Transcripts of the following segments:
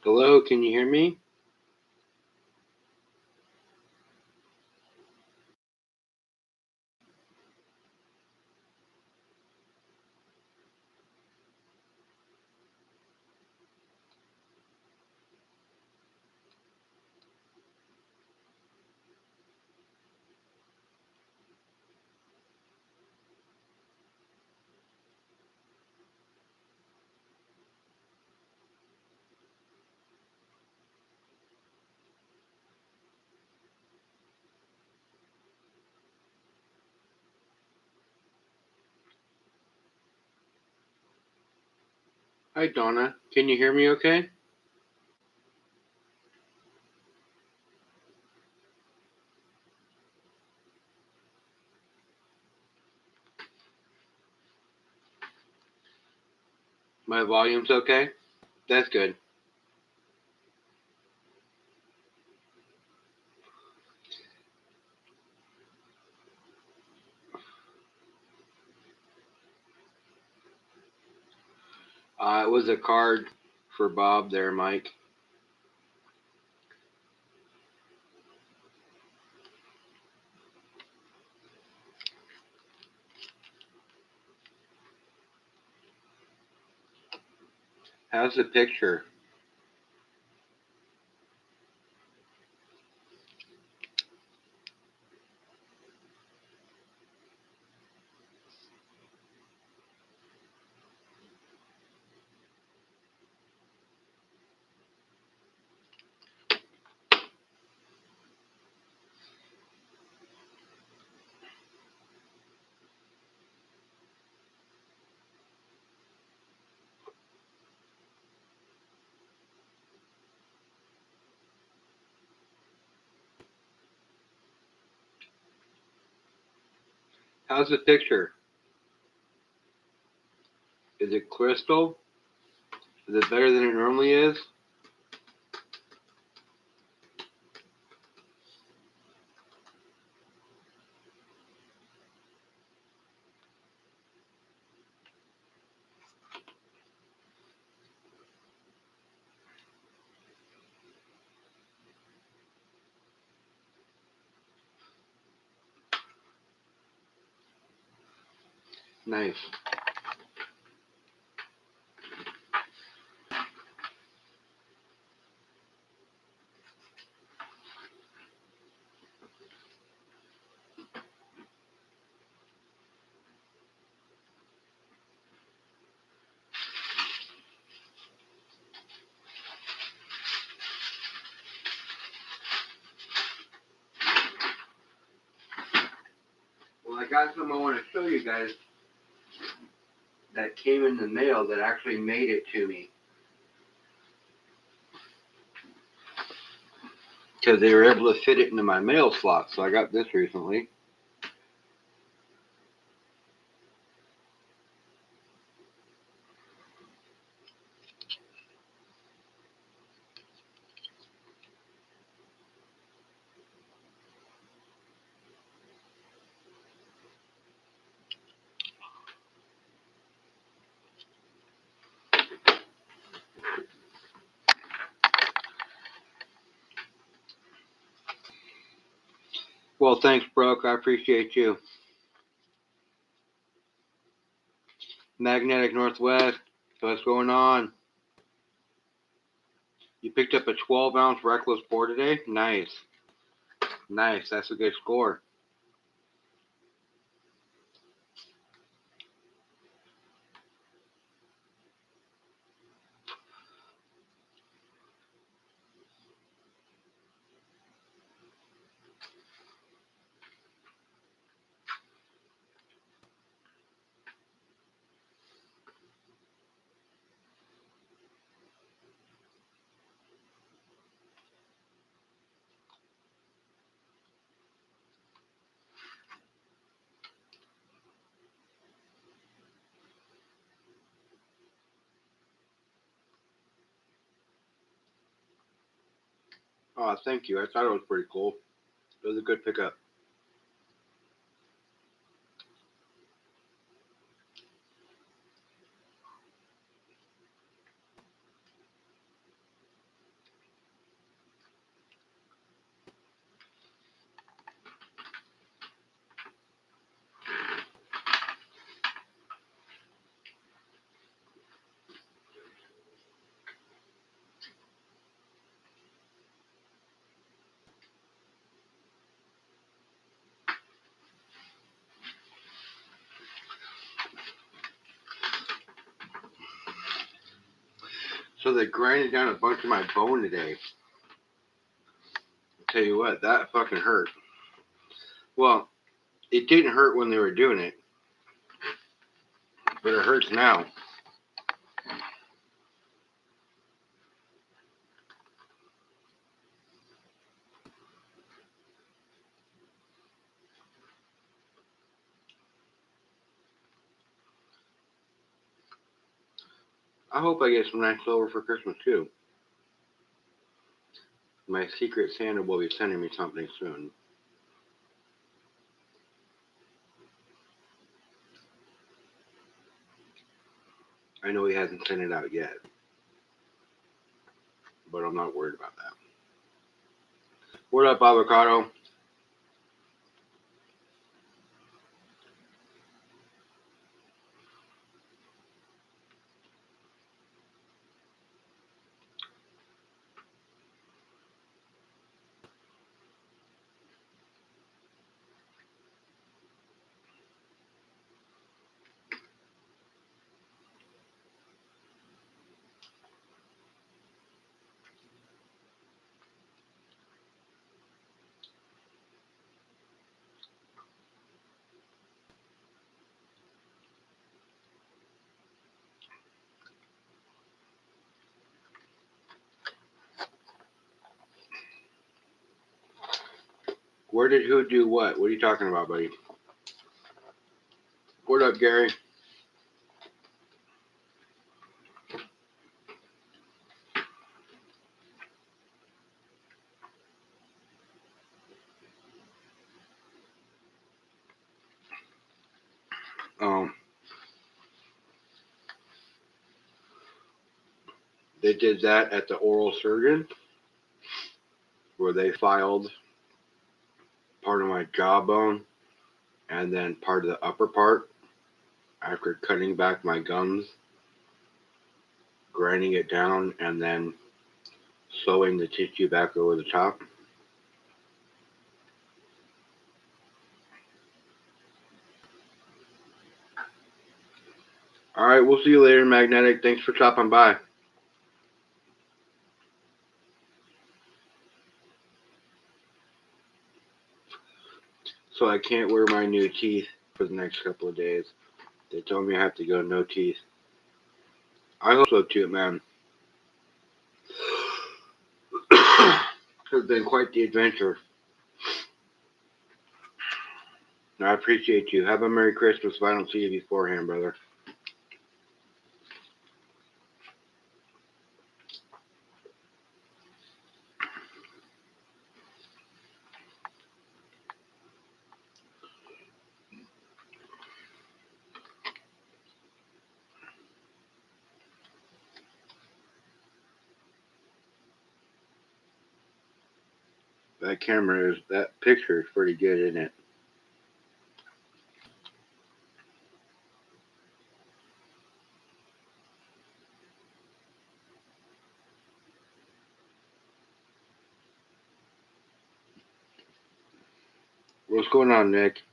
Hello, can you hear me? Hi, Donna. Can you hear me okay? My volume's okay? That's good. It was a card for Bob there, Mike. How's the picture? How's the picture? Is it crystal? Is it better than it normally is? Nice. Well, I got something I want to show you guys that came in the mail that actually made it to me. Because they were able to fit it into my mail slot, so I got this recently. Well, thanks, Brooke. I appreciate you. Magnetic Northwest. What's going on? You picked up a 12-ounce Reckless pour today? Nice. Nice. That's a good score. Oh, thank you. I thought it was pretty cool. It was a good pickup. So they grinded down a bunch of my bone today. I'll tell you what, that fucking hurt. Well, it didn't hurt when they were doing it, but it hurts now. I hope I get some nice silver for Christmas too. My secret Santa will be sending me something soon. I know he hasn't sent it out yet, but I'm not worried about that. What up, avocado? Where did who do what? What are you talking about, buddy? What up, Gary? They did that at the oral surgeon, where they filed part of my jawbone and then part of the upper part after cutting back my gums, grinding it down, and then sewing the tissue back over the top. All right, we'll see you later, Magnetic. Thanks for stopping by. So I can't wear my new teeth for the next couple of days. They told me I have to go no teeth. I hope so too, man. It's been quite the adventure. I appreciate you. Have a Merry Christmas if I don't see you beforehand, brother. That picture is pretty good, isn't it? What's going on, Nick?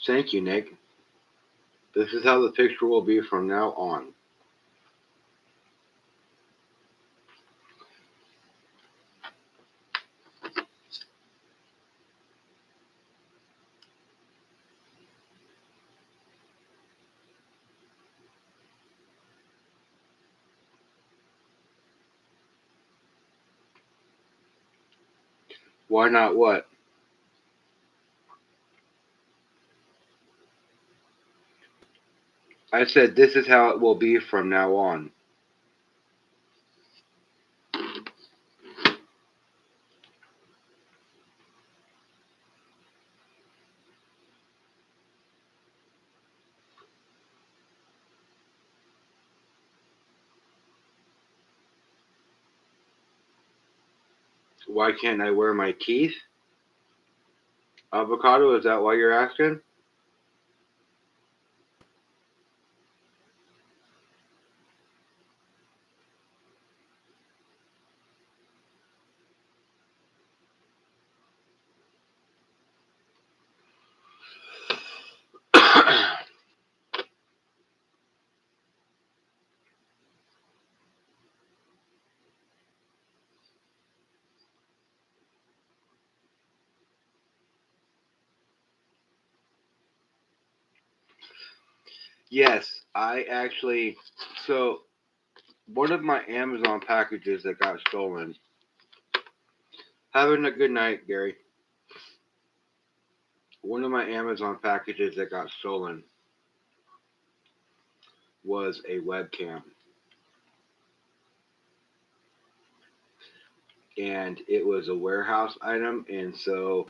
Thank you, Nick. This is how the picture will be from now on. Why not what? I said this is how it will be from now on. Why can't I wear my teeth? Avocado, is that why you're asking? Yes, I actually. So, one of my Amazon packages that got stolen. Having a good night, Gary. One of my Amazon packages that got stolen was a webcam. And it was a warehouse item. And so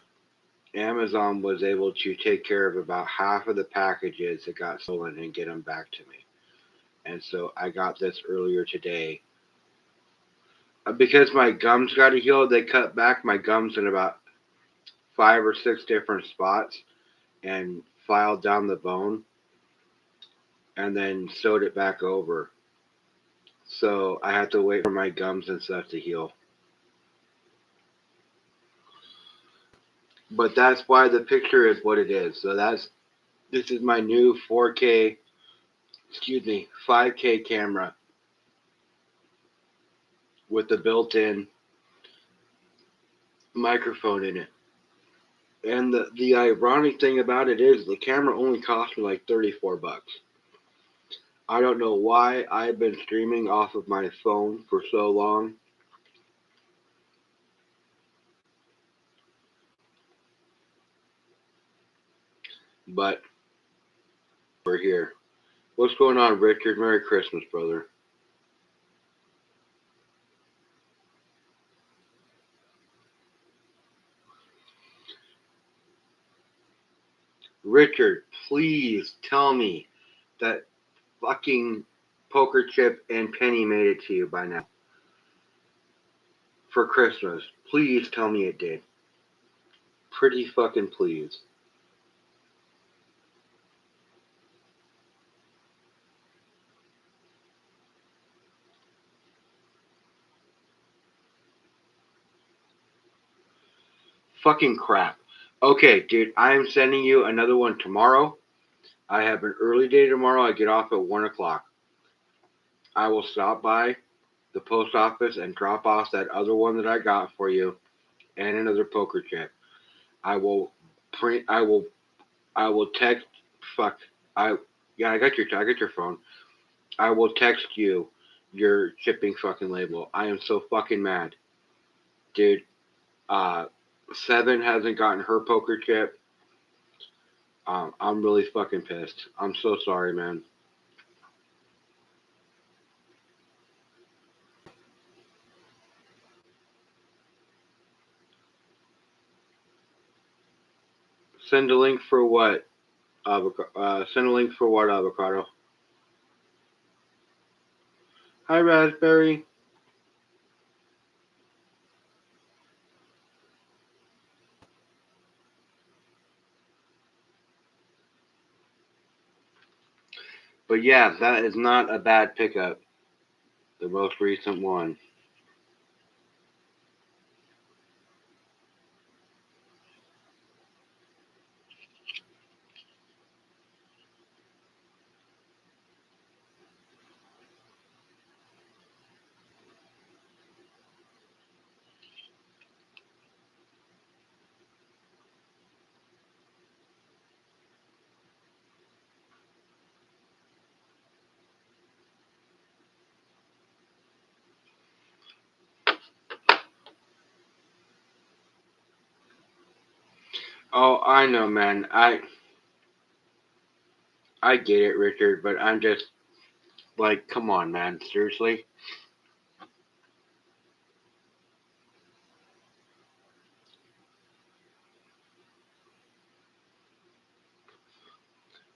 Amazon was able to take care of about half of the packages that got stolen and get them back to me. And so I got this earlier today. Because my gums got to heal, they cut back my gums in about 5 or 6 different spots and filed down the bone and then sewed it back over. So I had to wait for my gums and stuff to heal. But that's why the picture is what it is. So this is my new 4K, 5K camera with the built-in microphone in it. And the ironic thing about it is the camera only cost me like $34. I don't know why I've been streaming off of my phone for so long. But we're here. What's going on, Richard? Merry Christmas, brother. Richard, please tell me that fucking poker chip and penny made it to you by now. For Christmas. Please tell me it did. Pretty fucking please. Fucking crap. Okay, dude, I am sending you another one tomorrow. I have an early day tomorrow. I get off at 1 o'clock. I will stop by the post office and drop off that other one that I got for you and another poker chip. I will print. I will text. Fuck. I got your phone. I will text you your shipping fucking label. I am so fucking mad, dude. Uh, Seven hasn't gotten her poker chip. I'm really fucking pissed. I'm so sorry, man. Send a link for what? Send a link for what, avocado? Hi, Raspberry. But yeah, that is not a bad pickup. The most recent one. Oh, I know, man. I get it, Richard, but I'm just like, come on, man. Seriously?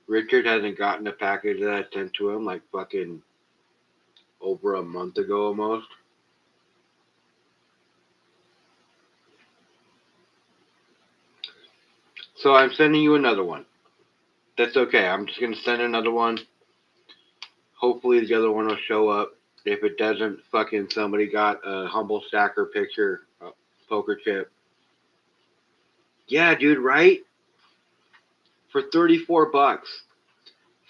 Richard hasn't gotten a package that I sent to him like fucking over a month ago almost. So I'm sending you another one. That's okay. I'm just gonna send another one. Hopefully the other one will show up. If it doesn't, fucking somebody got a humble stacker picture, poker chip. Yeah, dude, right? For $34,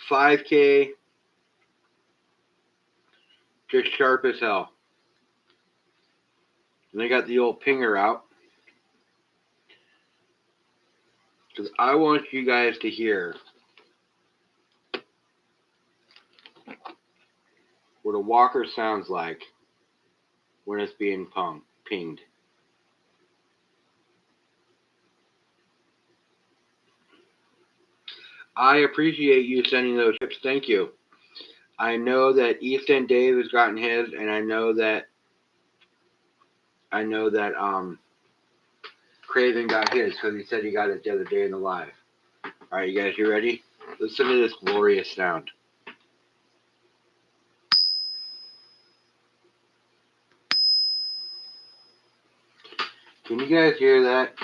5K, just sharp as hell. And they got the old pinger out. Because I want you guys to hear what a walker sounds like when it's being pinged. I appreciate you sending those tips. Thank you. I know that East End Dave has gotten his, and I know that Craven got his because he said he got it the other day in the live. All right, you guys, you ready? Listen to this glorious sound. Can you guys hear that?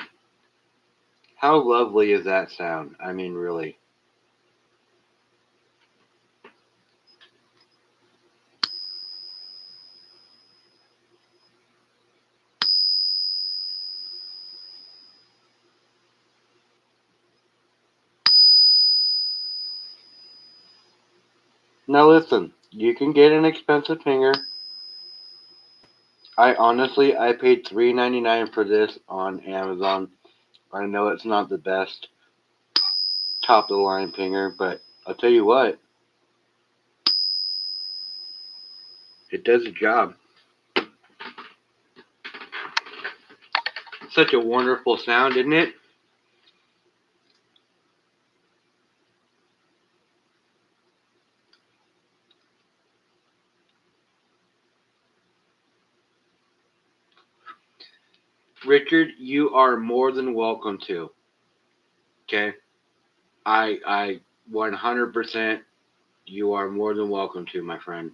How lovely is that sound? I mean, really. Now listen, you can get an expensive pinger. I paid $3.99 for this on Amazon. I know it's not the best top of the line pinger, but I'll tell you what, it does the job. Such a wonderful sound, isn't it? Richard, you are more than welcome to. Okay? I 100%, you are more than welcome to, my friend.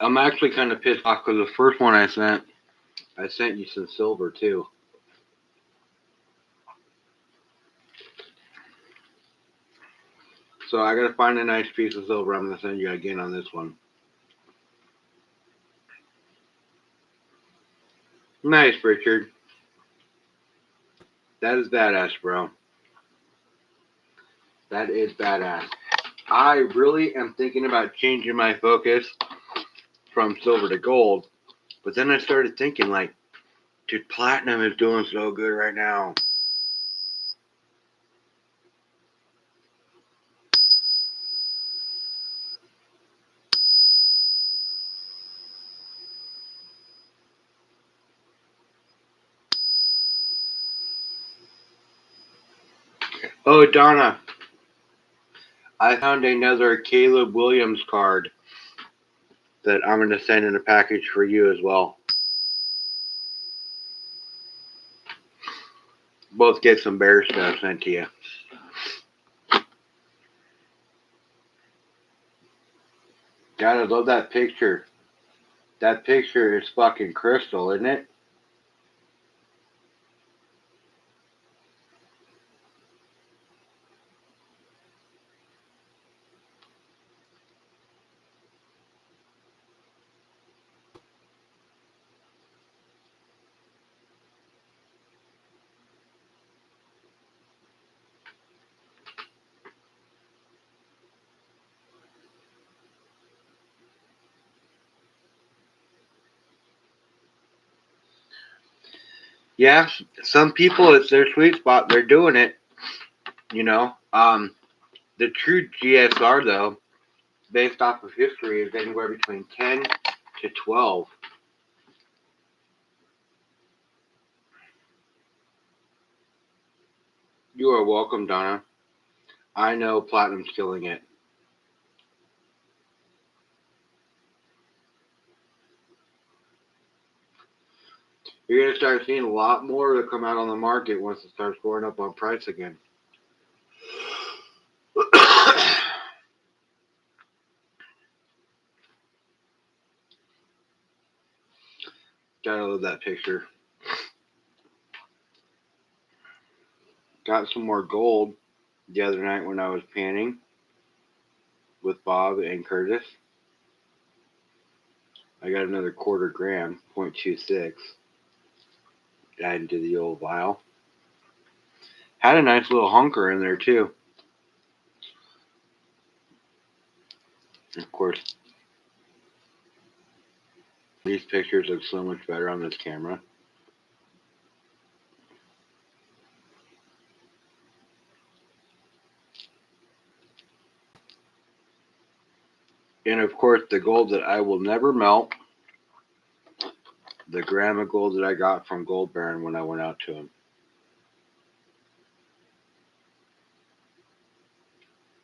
I'm actually kind of pissed off because the first one I sent you some silver too. So I gotta find a nice piece of silver. I'm gonna send you again on this one. Nice, Richard. That is badass, bro. That is badass. I really am thinking about changing my focus from silver to gold, but then I started thinking, like, dude, platinum is doing so good right now. Oh, Donna, I found another Caleb Williams card that I'm going to send in a package for you as well. Both get some bear stuff sent to you. God, I love that picture. That picture is fucking crystal, isn't it? Yeah, some people, it's their sweet spot. They're doing it, you know. The true GSR, though, based off of history, is anywhere between 10 to 12. You are welcome, Donna. I know Platinum's killing it. You're going to start seeing a lot more that come out on the market once it starts going up on price again. Gotta love that picture. Got some more gold the other night when I was panning with Bob and Curtis. I got another quarter gram, 0.26, added to the old vial. Had a nice little hunker in there too. Of course, these pictures look so much better on this camera. And of course, the gold that I will never melt, the gram of gold that I got from Gold Baron when I went out to him.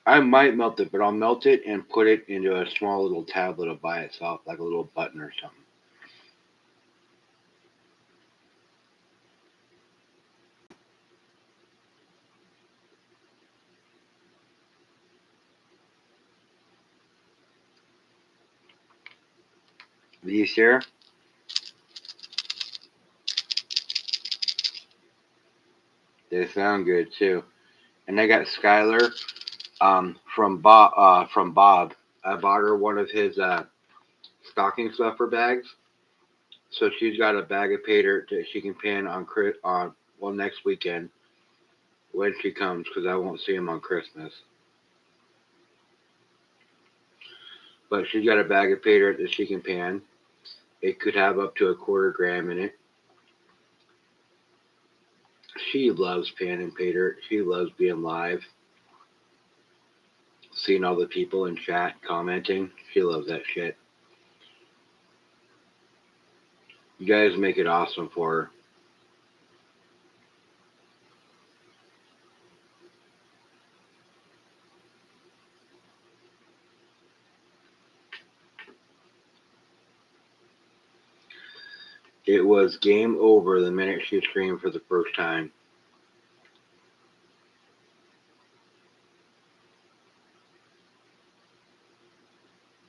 I might melt it, but I'll melt it and put it into a small little tablet by itself, like a little button or something. These here, they sound good too. And I got Skylar from Bob. I bought her one of his stocking stuffer bags, so she's got a bag of pater that she can pin on next weekend when she comes, because I won't see him on Christmas. But she's got a bag of pater that she can pan. It could have up to a quarter gram in it. She loves panning pater. She loves being live, seeing all the people in chat commenting. She loves that shit. You guys make it awesome for her. It was game over the minute she streamed for the first time.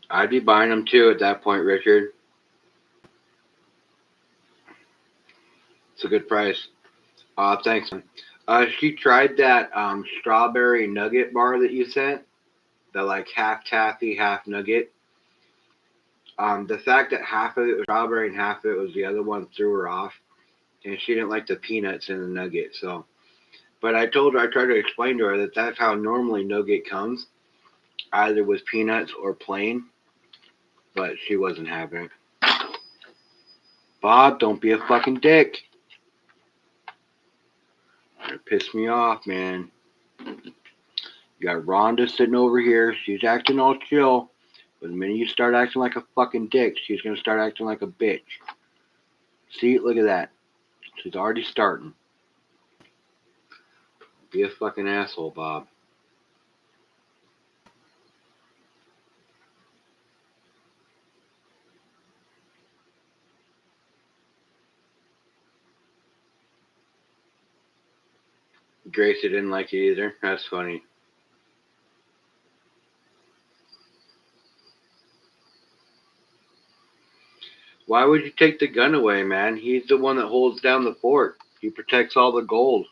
I'd be buying them too at that point, Richard. It's a good price. Thanks. She tried that strawberry nugget bar that you sent, the like half taffy, half nugget. The fact that half of it was strawberry and half of it was the other one threw her off, and she didn't like the peanuts in the nugget. So, but I told her, I tried to explain to her that that's how normally nugget comes, either with peanuts or plain. But she wasn't having it. Bob, don't be a fucking dick. It pissed me off, man. You got Rhonda sitting over here. She's acting all chill. But the minute you start acting like a fucking dick, she's going to start acting like a bitch. See? Look at that. She's already starting. Be a fucking asshole, Bob. Gracie didn't like it either. That's funny. Why would you take the gun away, man? He's the one that holds down the fort. He protects all the gold.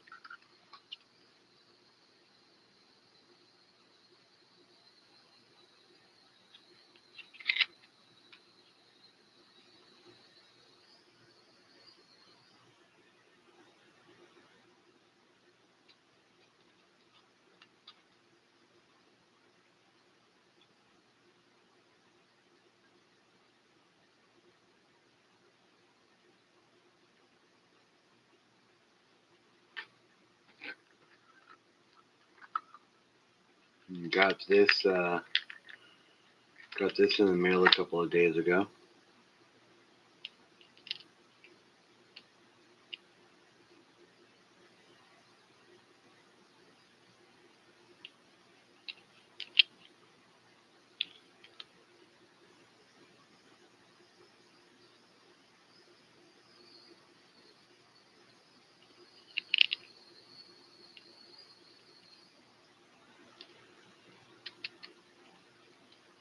Got this in the mail a couple of days ago.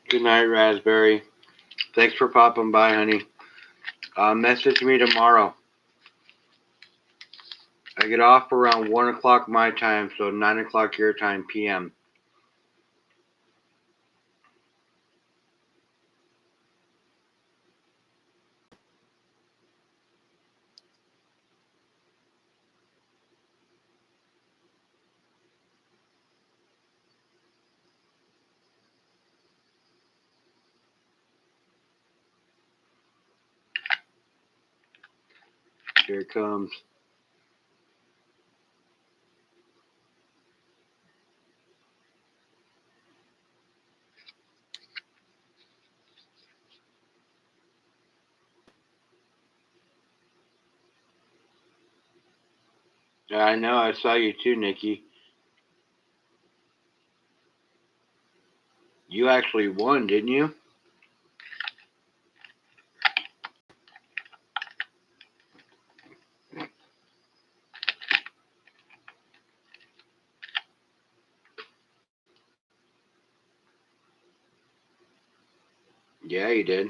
Good night, Raspberry. Thanks for popping by, honey. Message me tomorrow. I get off around 1 o'clock my time, so 9 o'clock your time, PM. Here it comes. Yeah, I know. I saw you too, Nikki. You actually won, didn't you? Yeah, you did.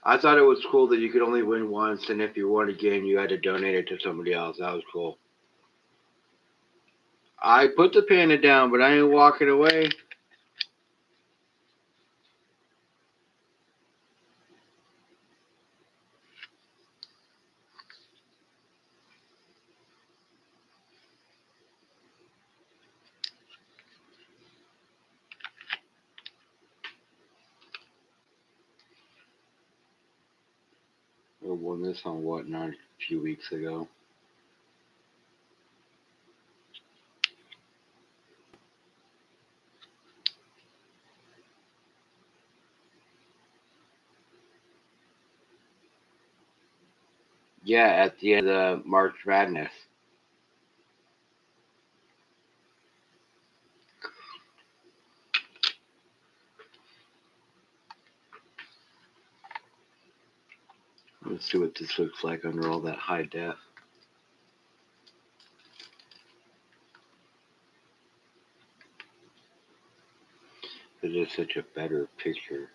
I thought it was cool that you could only win once, and if you won again, you had to donate it to somebody else. That was cool. I put the panda down, but I ain't walking away. I won this on Whatnot a few weeks ago. Yeah, at the end of the March Madness. Let's see what this looks like under all that high def. It is such a better picture.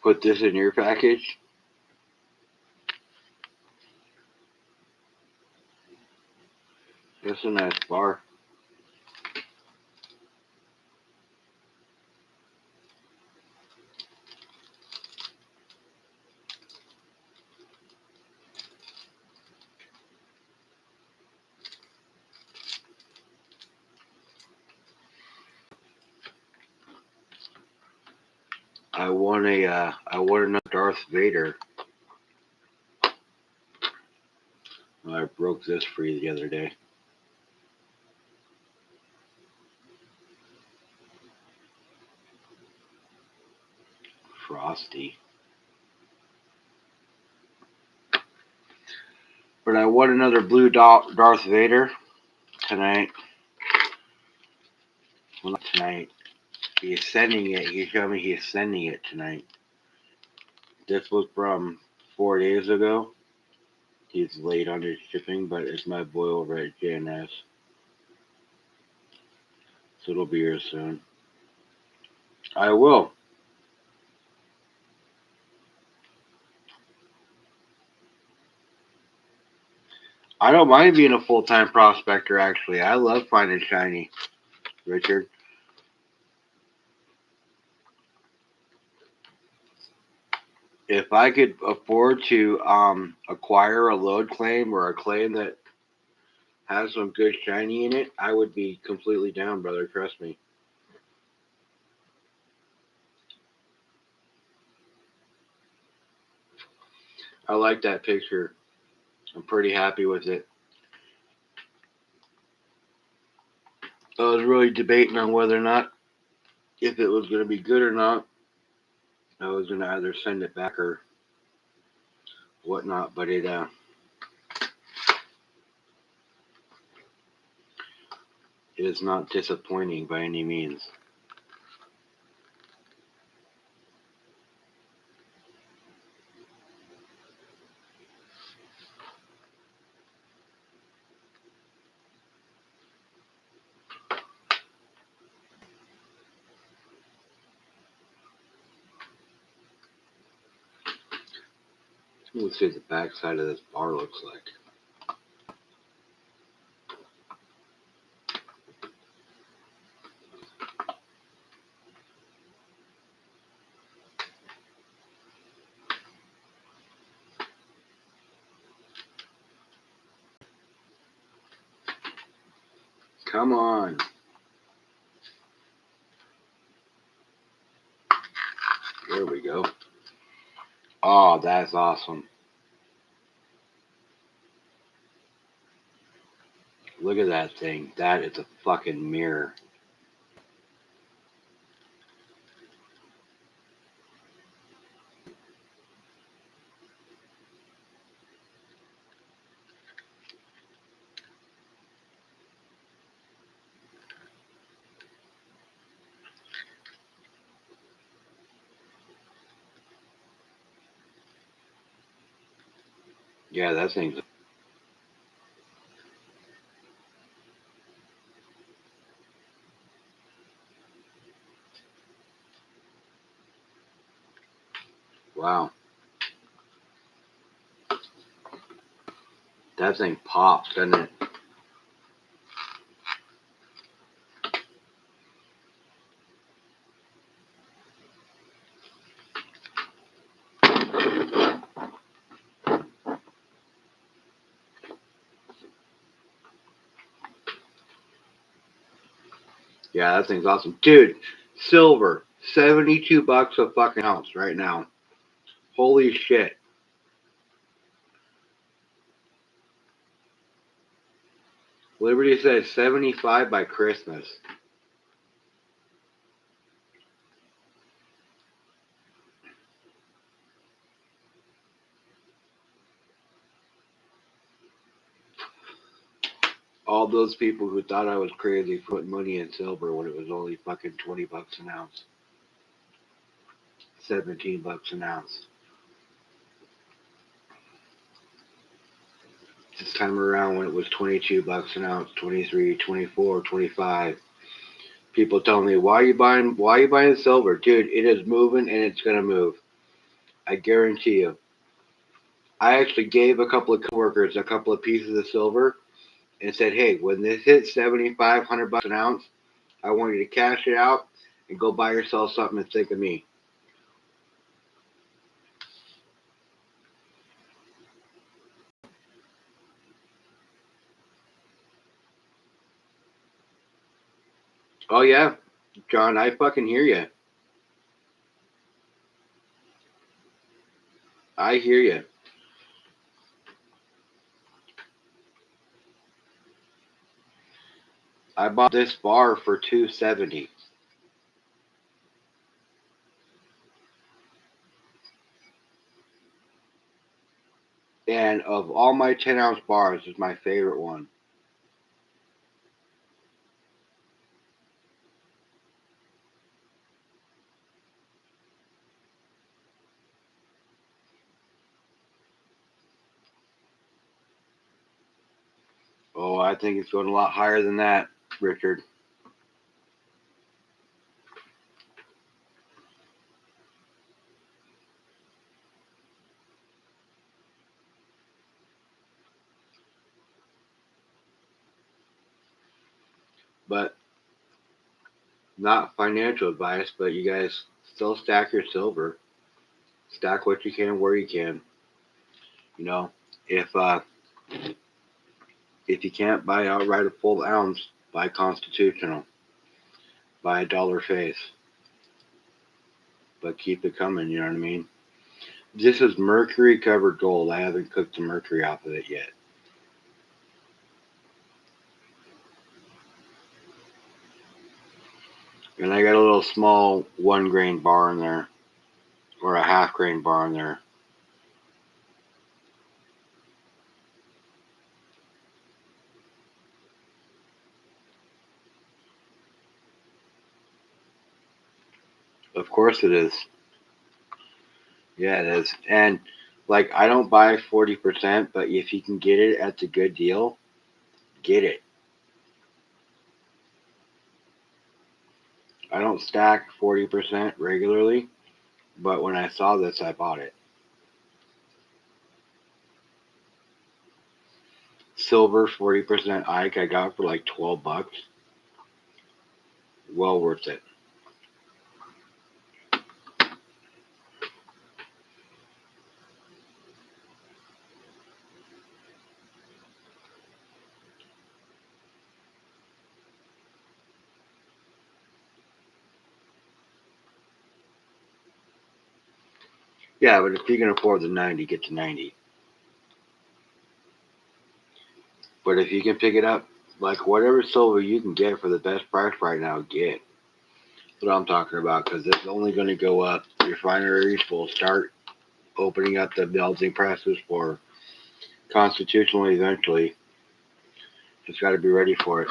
Put this in your package. That's a nice bar. I won another Darth Vader. I broke this free the other day. Frosty. But I won another blue Darth Vader tonight. Well, not tonight. He's sending it. He showed me he's sending it tonight. This was from 4 days ago. He's late on his shipping, but it's my boy over at JNS. So it'll be here soon. I will. I don't mind being a full-time prospector, actually. I love finding shiny, Richard. If I could afford to acquire a load claim or a claim that has some good shiny in it, I would be completely down, brother. Trust me. I like that picture. I'm pretty happy with it. I was really debating on whether or not if it was going to be good or not. I was going to either send it back or whatnot, but it is not disappointing by any means. Let's see what the back side of this bar looks like. Come on. There we go. Oh, that's awesome. Look at that thing. That is a fucking mirror. Yeah, that thing's. Wow. That thing pops, doesn't it? Yeah, that thing's awesome. Dude, silver. $72 a fucking ounce right now. Holy shit. Liberty says 75 by Christmas. All those people who thought I was crazy putting money in silver when it was only fucking $20 an ounce. $17 an ounce. This time around when it was $22 an ounce, 23, 24, 25. People tell me, why are you buying silver? Dude, it is moving and it's gonna move. I guarantee you. I actually gave a couple of coworkers a couple of pieces of silver and said, hey, when this hits $7,500 an ounce, I want you to cash it out and go buy yourself something and think of me. Oh yeah, John, I fucking hear you. I hear you. I bought this bar for $270. And of all my 10-ounce bars, is my favorite one. Oh, I think it's going a lot higher than that, Richard. But not financial advice, but you guys still stack your silver. Stack what you can where you can. You know, if if you can't buy outright a full ounce, buy constitutional. Buy a dollar face. But keep it coming, you know what I mean? This is mercury covered gold. I haven't cooked the mercury off of it yet. And I got a little small 1 grain bar in there, or a half grain bar in there. Of course it is. Yeah, it is. And like, I don't buy 40%, but if you can get it at the good deal, get it. I don't stack 40% regularly, but when I saw this, I bought it. Silver 40% Ike I got for like $12. Well worth it. Yeah, but if you can afford the 90, get the 90. But if you can pick it up, like whatever silver you can get for the best price right now, get. That's what I'm talking about, because it's only going to go up. Refineries will start opening up the melting presses for Constitutional eventually. Just got to be ready for it.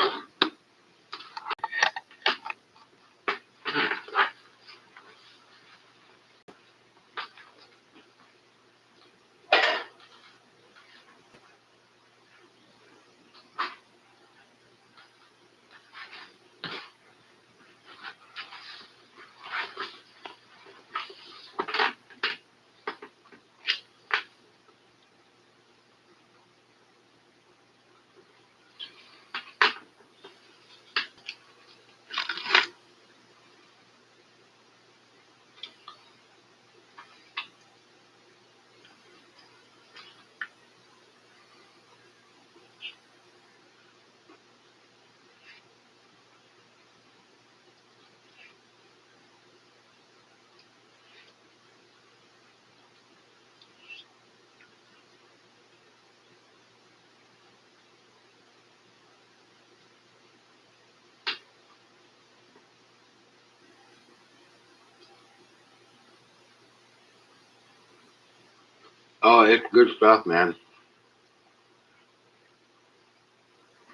Oh, it's good stuff, man.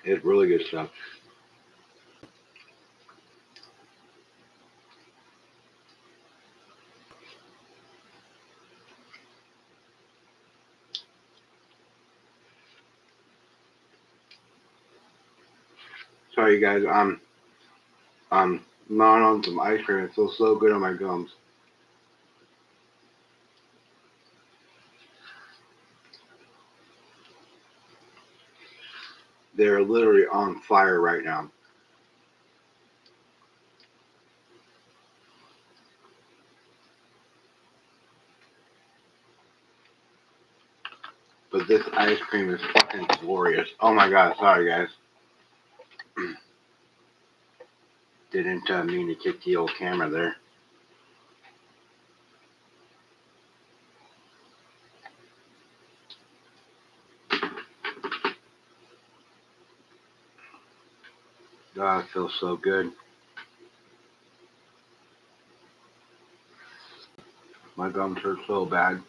It's really good stuff. Sorry, guys. I'm gnawing on some ice cream. It feels so good on my gums. They're literally on fire right now. But this ice cream is fucking glorious. Oh my god, sorry guys. Didn't mean to kick the old camera there. God, it feels so good. My gums hurt so bad.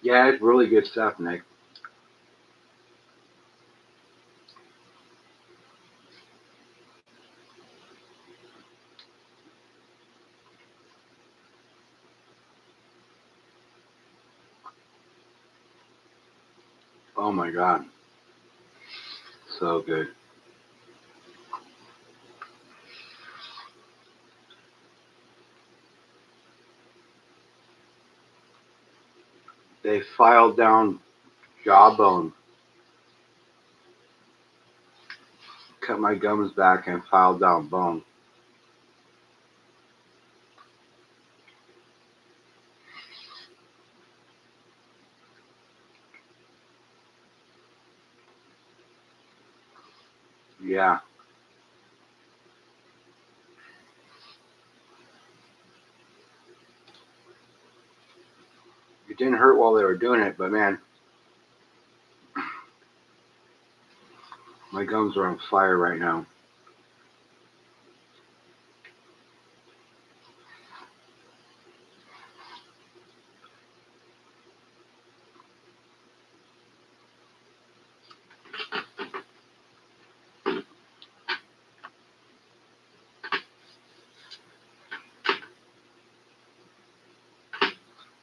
Yeah, it's really good stuff, Nick. Oh my god. So good. They filed down jawbone. Cut my gums back and filed down bone. Yeah. It didn't hurt while they were doing it, but man, my gums are on fire right now.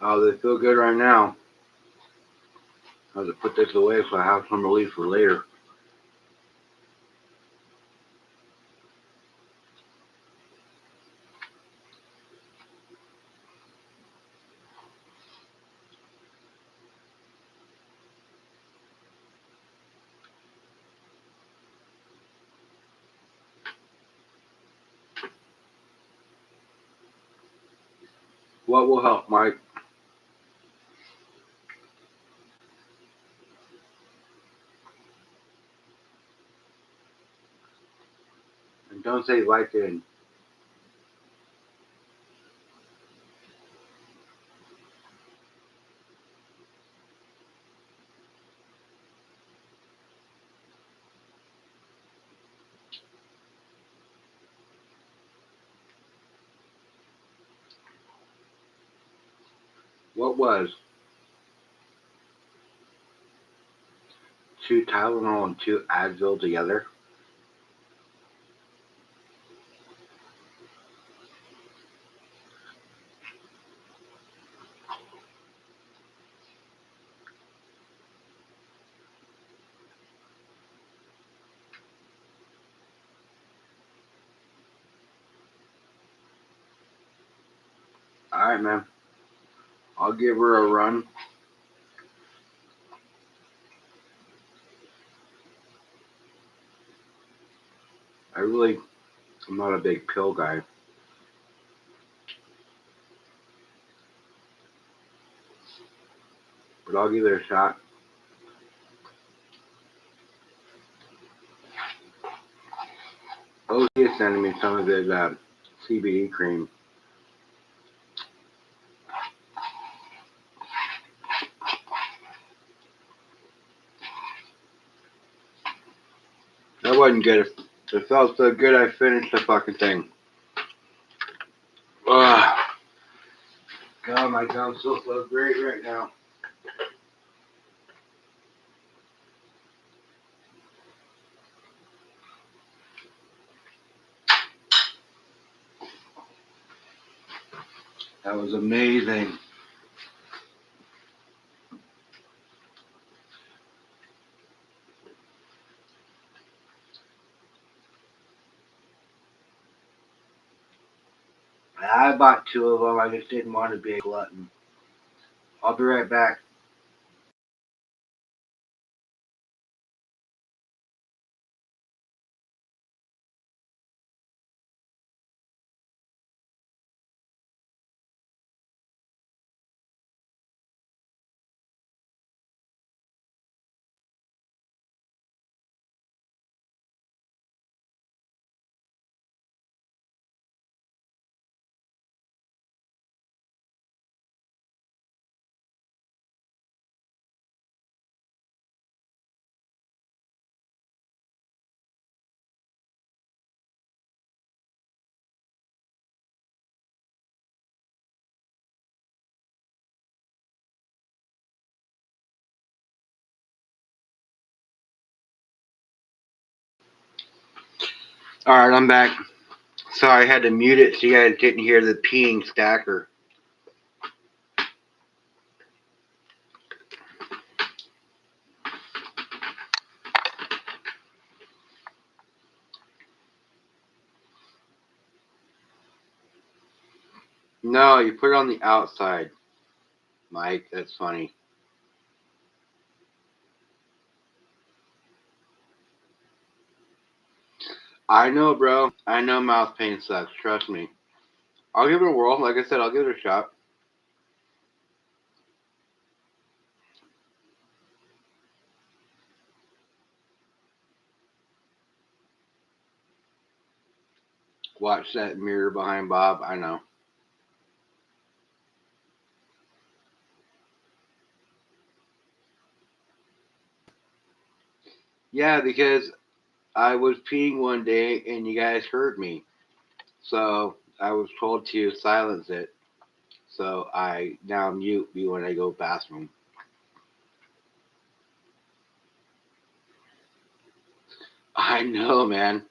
Oh, they feel good right now. I have to put this away so I have some relief for later. What will help, Mike? Don't say Vicodin. What was 2 Tylenol and 2 Advil together? Alright, man. I'll give her a run. I'm not a big pill guy. But I'll give it a shot. OC is sending me some of his CBD cream. That wasn't good. It felt so good I finished the fucking thing. Ugh. God, my gums still feel great right now. That was amazing. I bought 2 of them. I just didn't want to be a glutton. I'll be right back. Alright, I'm back. Sorry, I had to mute it so you guys didn't hear the peeing stacker. No, you put it on the outside. Mike, that's funny. I know, bro. I know mouth pain sucks. Trust me. I'll give it a whirl. Like I said, I'll give it a shot. Watch that mirror behind Bob. I know. Yeah, because I was peeing one day and you guys heard me. So I was told to silence it. So I now mute me when I go bathroom. I know, man.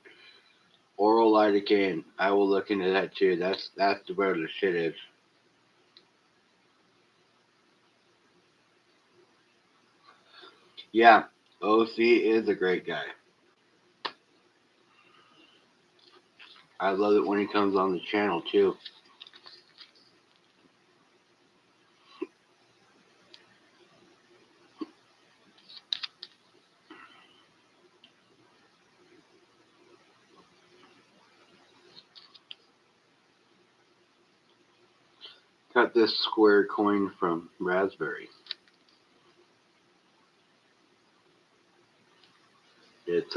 Oral lidocaine. I will look into that too. That's where the shit is. Yeah, OC is a great guy. I love it when he comes on the channel too. Got this square coin from Raspberry. It's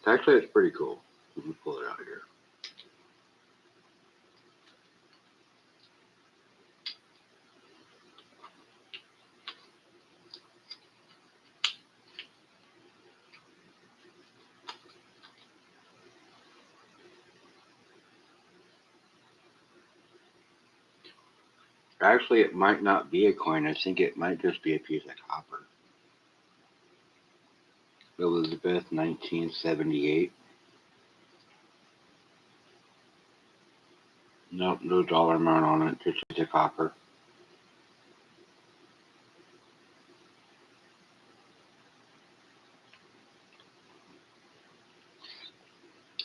actually it's pretty cool. Let me pull it out here. Actually, it might not be a coin. I think it might just be a piece of copper. Elizabeth, 1978. Nope, no dollar amount on it, just a piece of copper.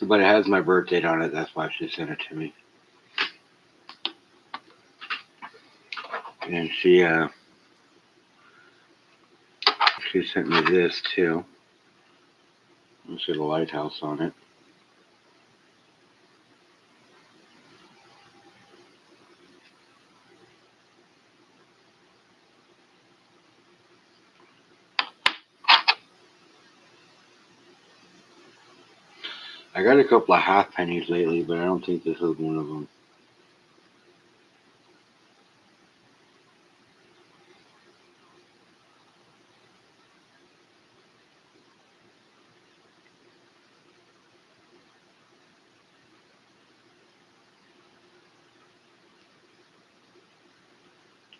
But it has my birth date on it, that's why she sent it to me. And she sent me this too. You see the lighthouse on it. I got a couple of half pennies lately, but I don't think this is one of them.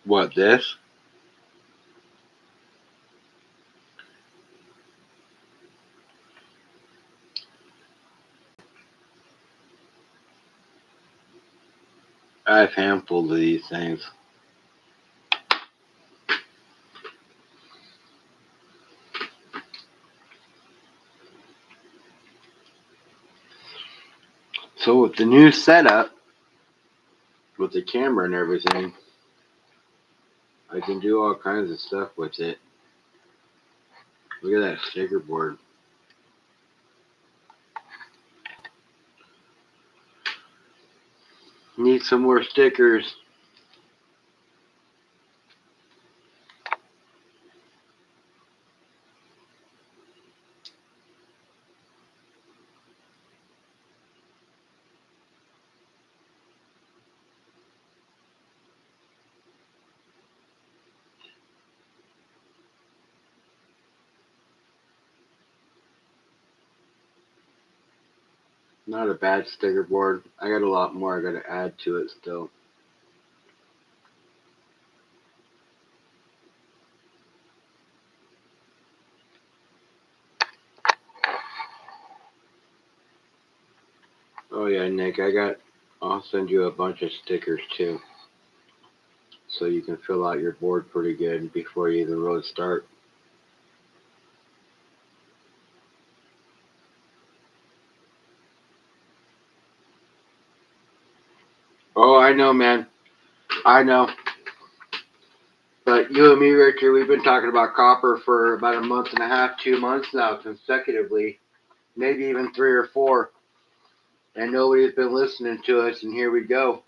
What, this? I have a handful of these things. So with the new setup, with the camera and everything, I can do all kinds of stuff with it. Look at that sticker board. Need some more stickers. Not a bad sticker board. I got a lot more I gotta add to it still. Oh yeah, Nick, I'll send you a bunch of stickers too. So you can fill out your board pretty good before you even really start. Oh, I know, man. I know. But you and me, Richard, we've been talking about copper for about a month and a half, 2 months now consecutively. Maybe even 3 or 4. And nobody's been listening to us, and here we go.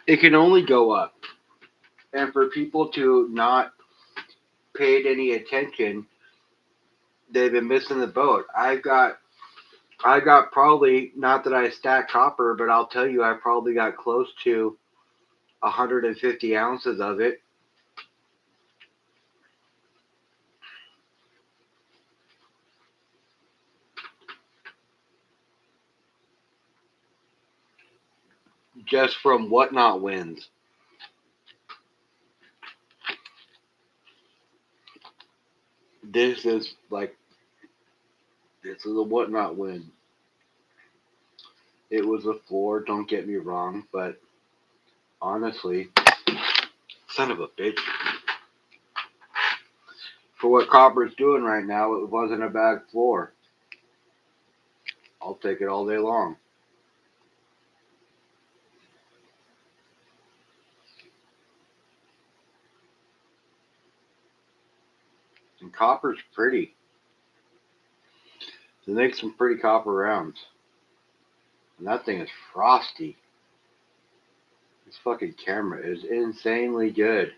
It can only go up. And for people to not paid any attention, they've been missing the boat. I got probably, not that I stack copper, but I'll tell you, I probably got close to 150 ounces of it. Just from Whatnot wins. This is a Whatnot win. It was a 4, don't get me wrong, but honestly, son of a bitch. For what copper's doing right now, it wasn't a bad floor. I'll take it all day long. copper's pretty. They make some pretty copper rounds. And that thing is frosty. This fucking camera is insanely good.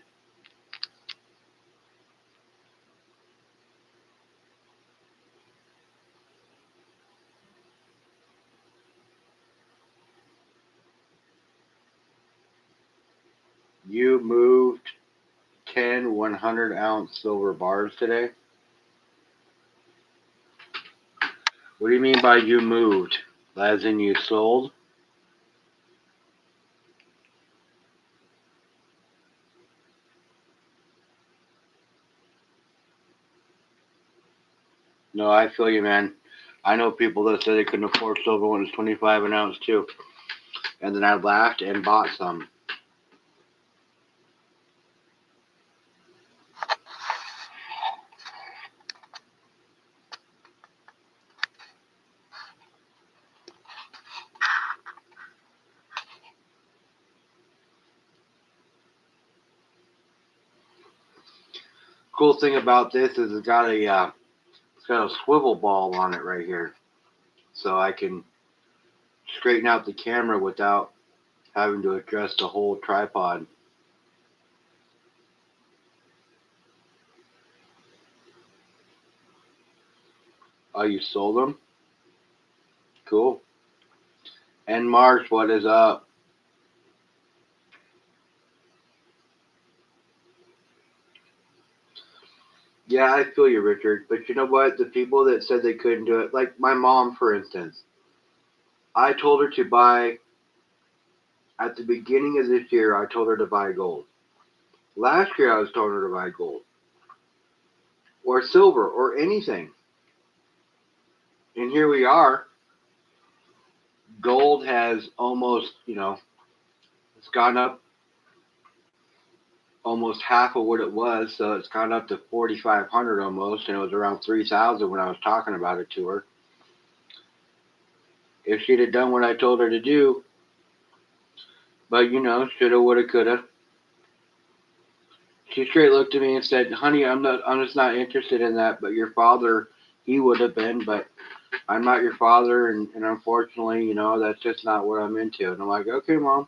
You moved 10 100-ounce silver bars today? What do you mean by you moved? As in you sold? No, I feel you, man. I know people that said they couldn't afford silver when it was 25 an ounce too. And then I laughed and bought some. Cool thing about this is it's got a swivel ball on it right here, so I can straighten out the camera without having to adjust the whole tripod. Oh, you sold them? Cool. And Marsh, what is up? Yeah, I feel you, Richard. But you know what? The people that said they couldn't do it, like my mom, for instance, I told her to buy, at the beginning of this year, I told her to buy gold. Last year, I was telling her to buy gold or silver or anything. And here we are. Gold has almost, it's gone up almost half of what it was. So it's gone up to 4,500 almost. And it was around 3,000 when I was talking about it to her. If she'd have done what I told her to do, but shoulda, woulda, coulda. She straight looked at me and said, "Honey, I'm just not interested in that. But your father, he would have been. But I'm not your father, and unfortunately, that's just not what I'm into." And I'm like, "Okay, Mom,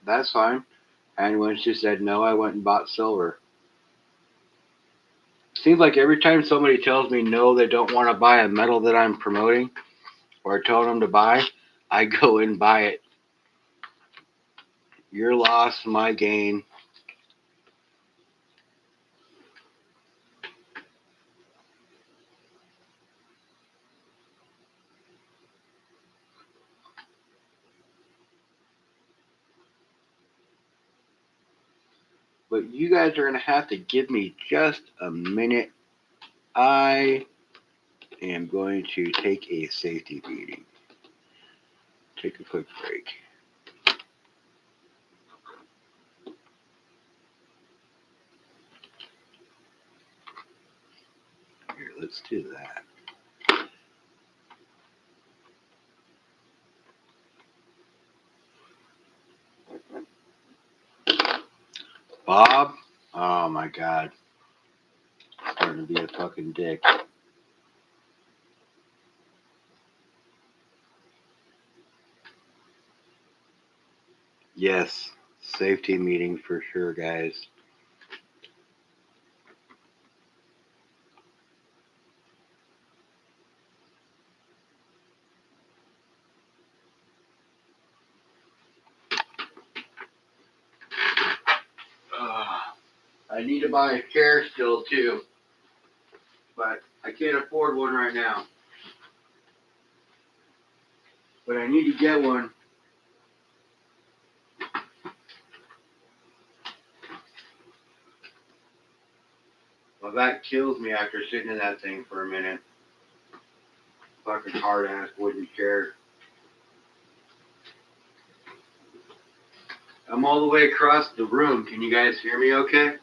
that's fine." And when she said no, I went and bought silver. Seems like every time somebody tells me no, they don't want to buy a metal that I'm promoting or telling them to buy, I go and buy it. Your loss, my gain. But you guys are going to have to give me just a minute. I am going to take a safety meeting. Take a quick break. Here, let's do that. Bob? Oh my God. Starting to be a fucking dick. Yes, safety meeting for sure, guys. I need to buy a chair still too, but I can't afford one right now. But I need to get one. My back kills me after sitting in that thing for a minute. Fucking hard ass wooden chair. I'm all the way across the room. Can you guys hear me okay?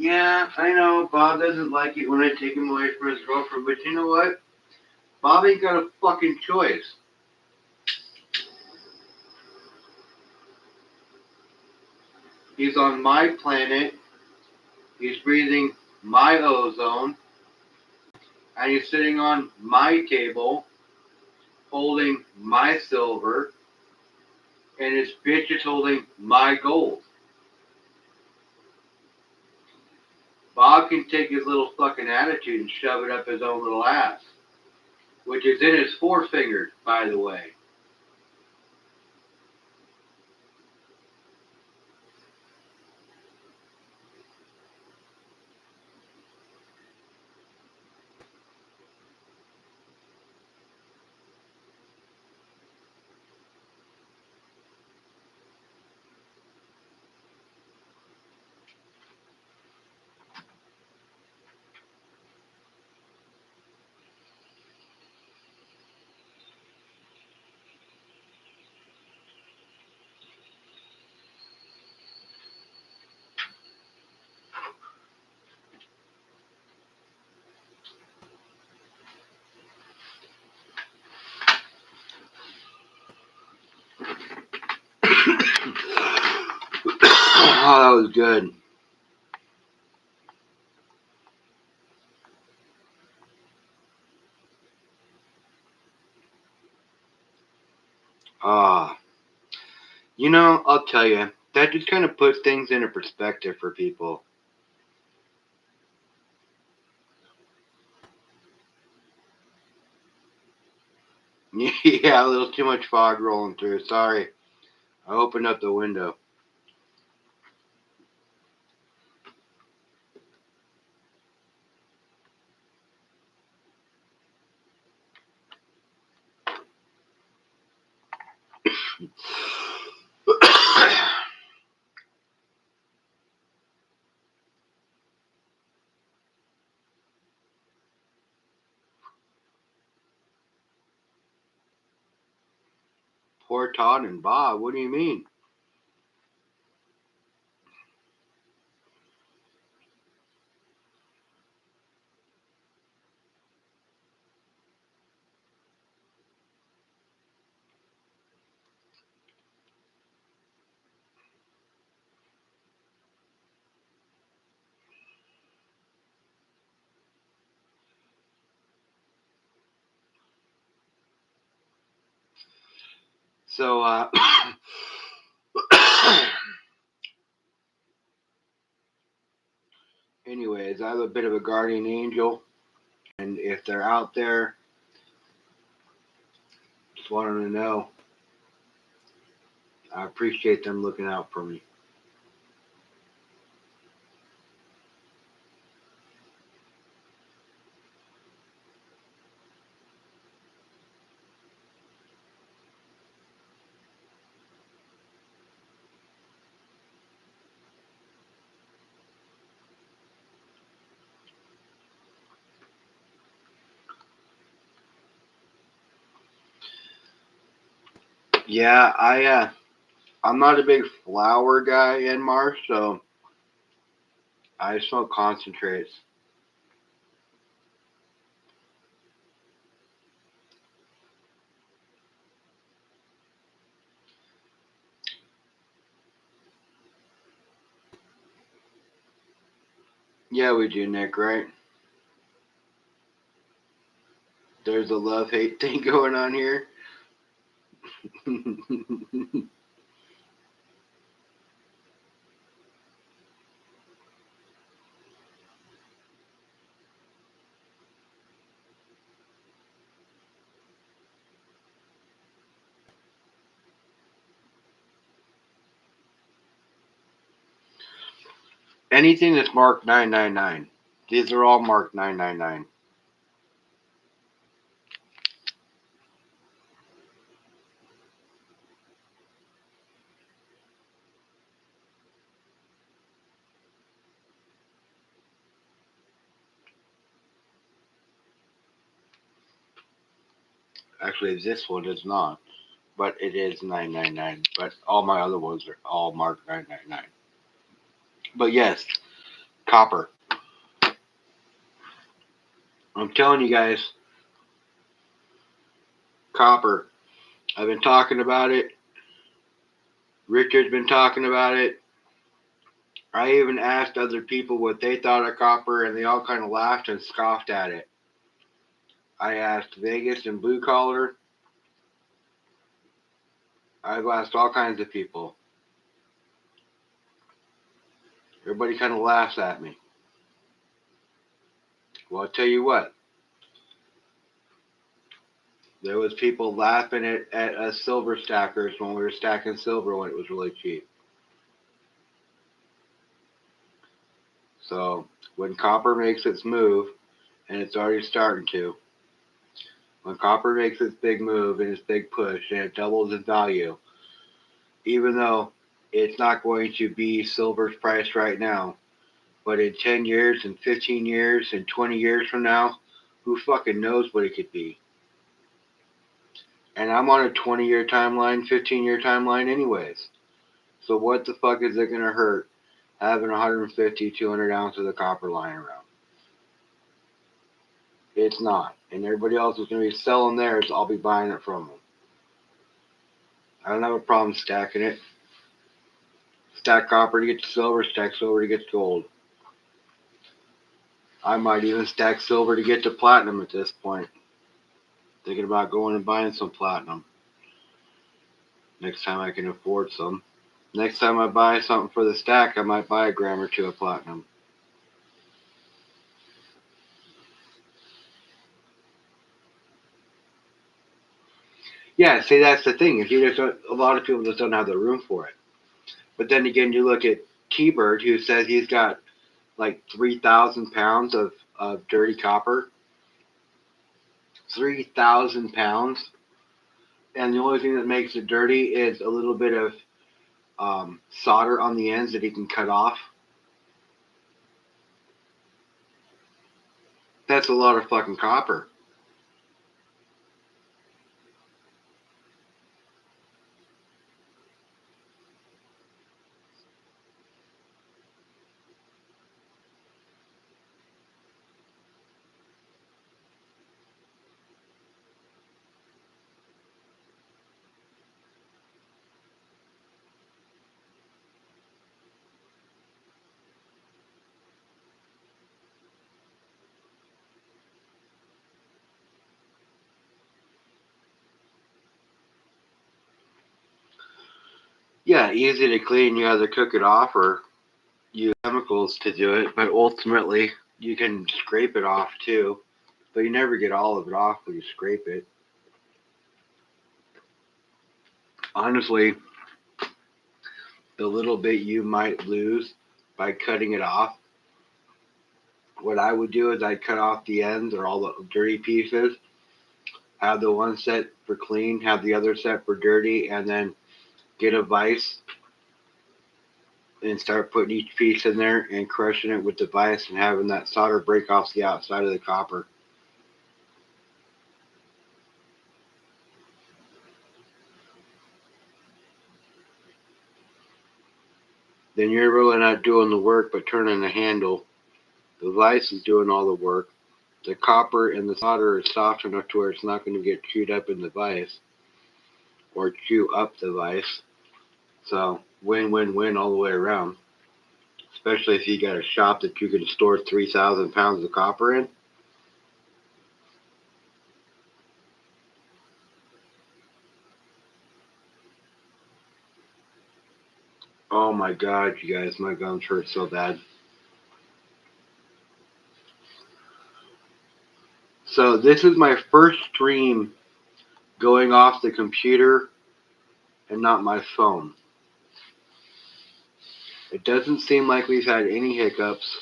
Yeah, I know Bob doesn't like it when I take him away from his girlfriend, but you know what? Bob ain't got a fucking choice. He's on my planet. He's breathing my ozone. And he's sitting on my table, holding my silver. And his bitch is holding my gold. Bob can take his little fucking attitude and shove it up his own little ass. Which is in his forefinger, by the way. Oh, that was good. Ah, you know, I'll tell you, that just kind of puts things into perspective for people. Yeah, a little too much fog rolling through. Sorry, I opened up the window. Poor Todd and Bob. What do you mean? So, anyways, I have a bit of a guardian angel, and if they're out there, just want them to know I appreciate them looking out for me. Yeah, I'm not a big flower guy in March, so I smoke concentrates. Yeah, we do, Nick, right? There's a love hate thing going on here. Anything that's marked 999. These are all marked 999. Actually, this one is not, but it is 999. But all my other ones are all marked 999. But yes, Copper. I'm telling you guys, copper. I've been talking about it. Richard's been talking about it. I even asked other people what they thought of copper, and they all kind of laughed and scoffed at it. I asked Vegas and Blue Collar. I've asked all kinds of people. Everybody kind of laughs at me. Well, I'll tell you what. There was people laughing at us silver stackers when we were stacking silver when it was really cheap. So when copper makes its move, and it's already starting to, when copper makes its big move and its big push and it doubles in value, even though it's not going to be silver's price right now, but in 10 years and 15 years and 20 years from now, who fucking knows what it could be? And I'm on a 20-year timeline, 15-year timeline anyways. So what the fuck is it going to hurt having 150, 200 ounces of copper lying around? It's not. And everybody else is going to be selling theirs. I'll be buying it from them. I don't have a problem stacking it. Stack copper to get to silver, stack silver to get to gold. I might even stack silver to get to platinum at this point. Thinking about going and buying some platinum. Next time I can afford some. Next time I buy something for the stack, I might buy a gram or two of platinum. Yeah, see, that's the thing. Is a lot of people just don't have the room for it. But then again, you look at T-Bird, who says he's got like 3,000 pounds of dirty copper. 3,000 pounds. And the only thing that makes it dirty is a little bit of solder on the ends that he can cut off. That's a lot of fucking copper. Yeah, easy to clean. You either cook it off or use chemicals to do it. But ultimately, you can scrape it off too. But you never get all of it off when you scrape it. Honestly, the little bit you might lose by cutting it off, what I would do is I'd cut off the ends or all the dirty pieces, have the one set for clean, have the other set for dirty, and then get a vise and start putting each piece in there and crushing it with the vise and having that solder break off the outside of the copper. Then you're really not doing the work but turning the handle. The vise is doing all the work. The copper and the solder is soft enough to where it's not going to get chewed up in the vise or chew up the vise. So win, win, win all the way around. Especially if you got a shop that you can store 3,000 pounds of copper in. Oh my God, you guys, my gums hurt so bad. So this is my first stream going off the computer and not my phone. It doesn't seem like we've had any hiccups.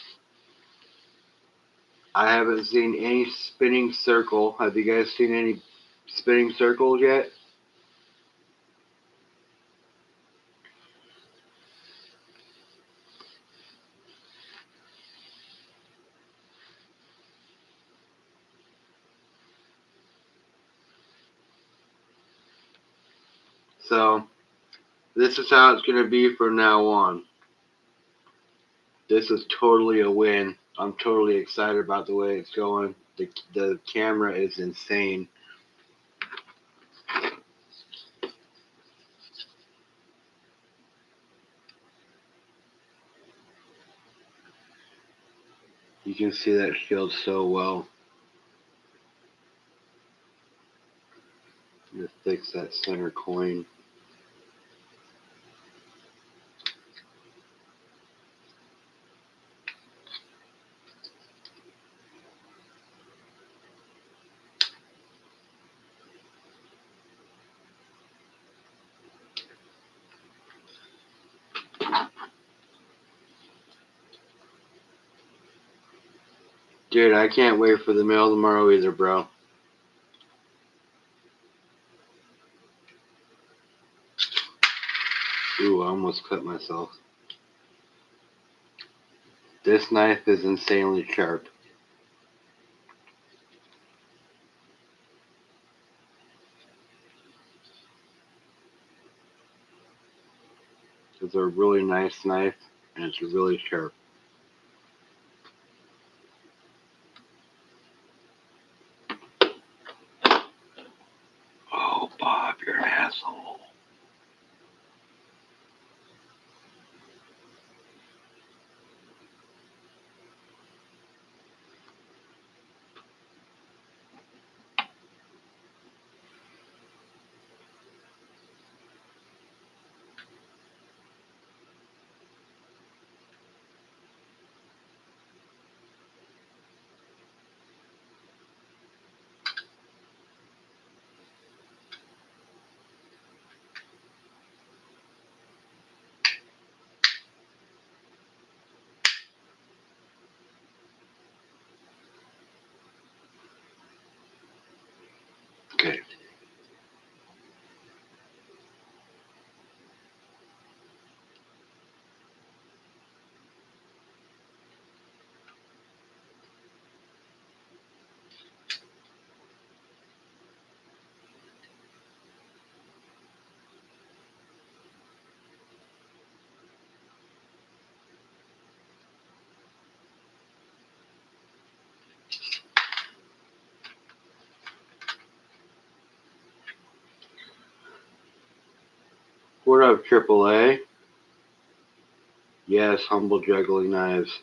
I haven't seen any spinning circle. Have you guys seen any spinning circles yet? So this is how it's going to be from now on. This is totally a win. I'm totally excited about the way it's going. The camera is insane. You can see that shield so well. Just fix that center coin. Dude, I can't wait for the mail tomorrow either, bro. Ooh, I almost cut myself. This knife is insanely sharp. It's a really nice knife, and it's really sharp. Oh, Bob, you're an asshole. Okay. What up, AAA? Yes, humble juggling knives.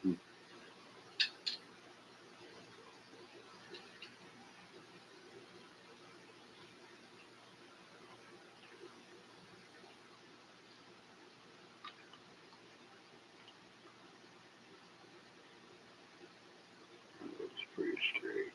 That's pretty straight.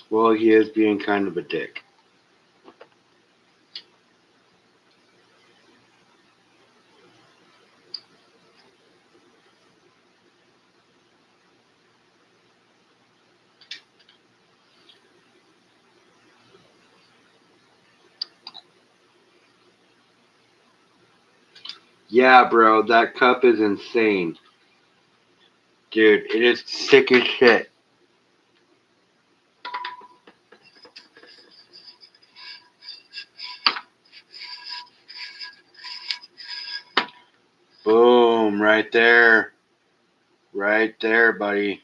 Well, he is being kind of a dick. Yeah, bro, that cup is insane. Dude, it is sick as shit. Boom, right there. Right there, buddy.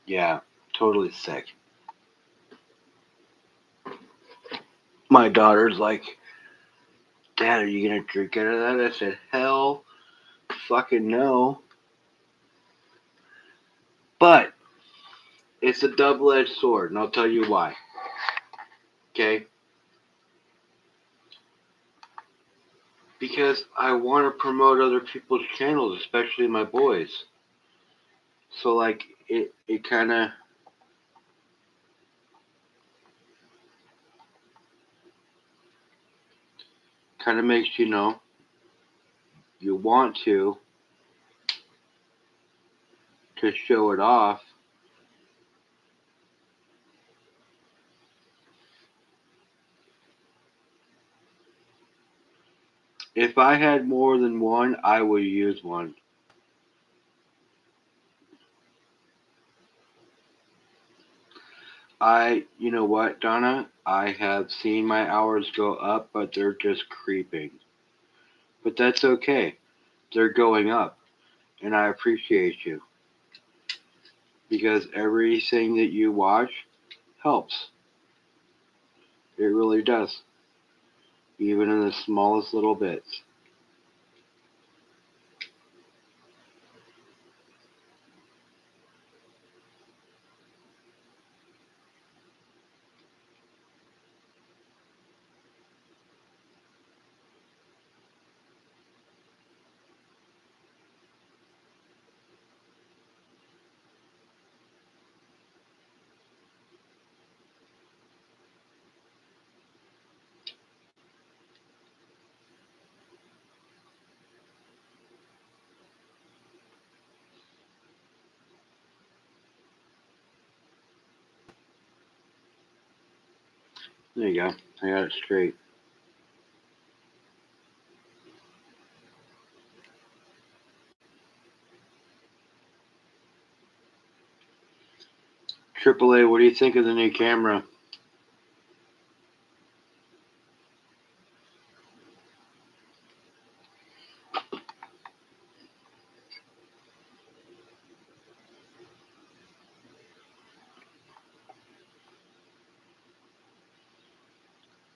Yeah, totally sick. My daughter's like, Dad, are you gonna drink out of that? I said, hell fucking no. But It's a double-edged sword, and I'll tell you why. Okay? Because I want to promote other people's channels, especially my boys. So like it kind of makes you know you want to show it off. If I had more than one, I would use one. You know what, Donna? I have seen my hours go up, but they're just creeping. But that's okay. They're going up, and I appreciate you because everything that you watch helps. It really does, even in the smallest little bits. There you go. I got it straight. AAA, what do you think of the new camera?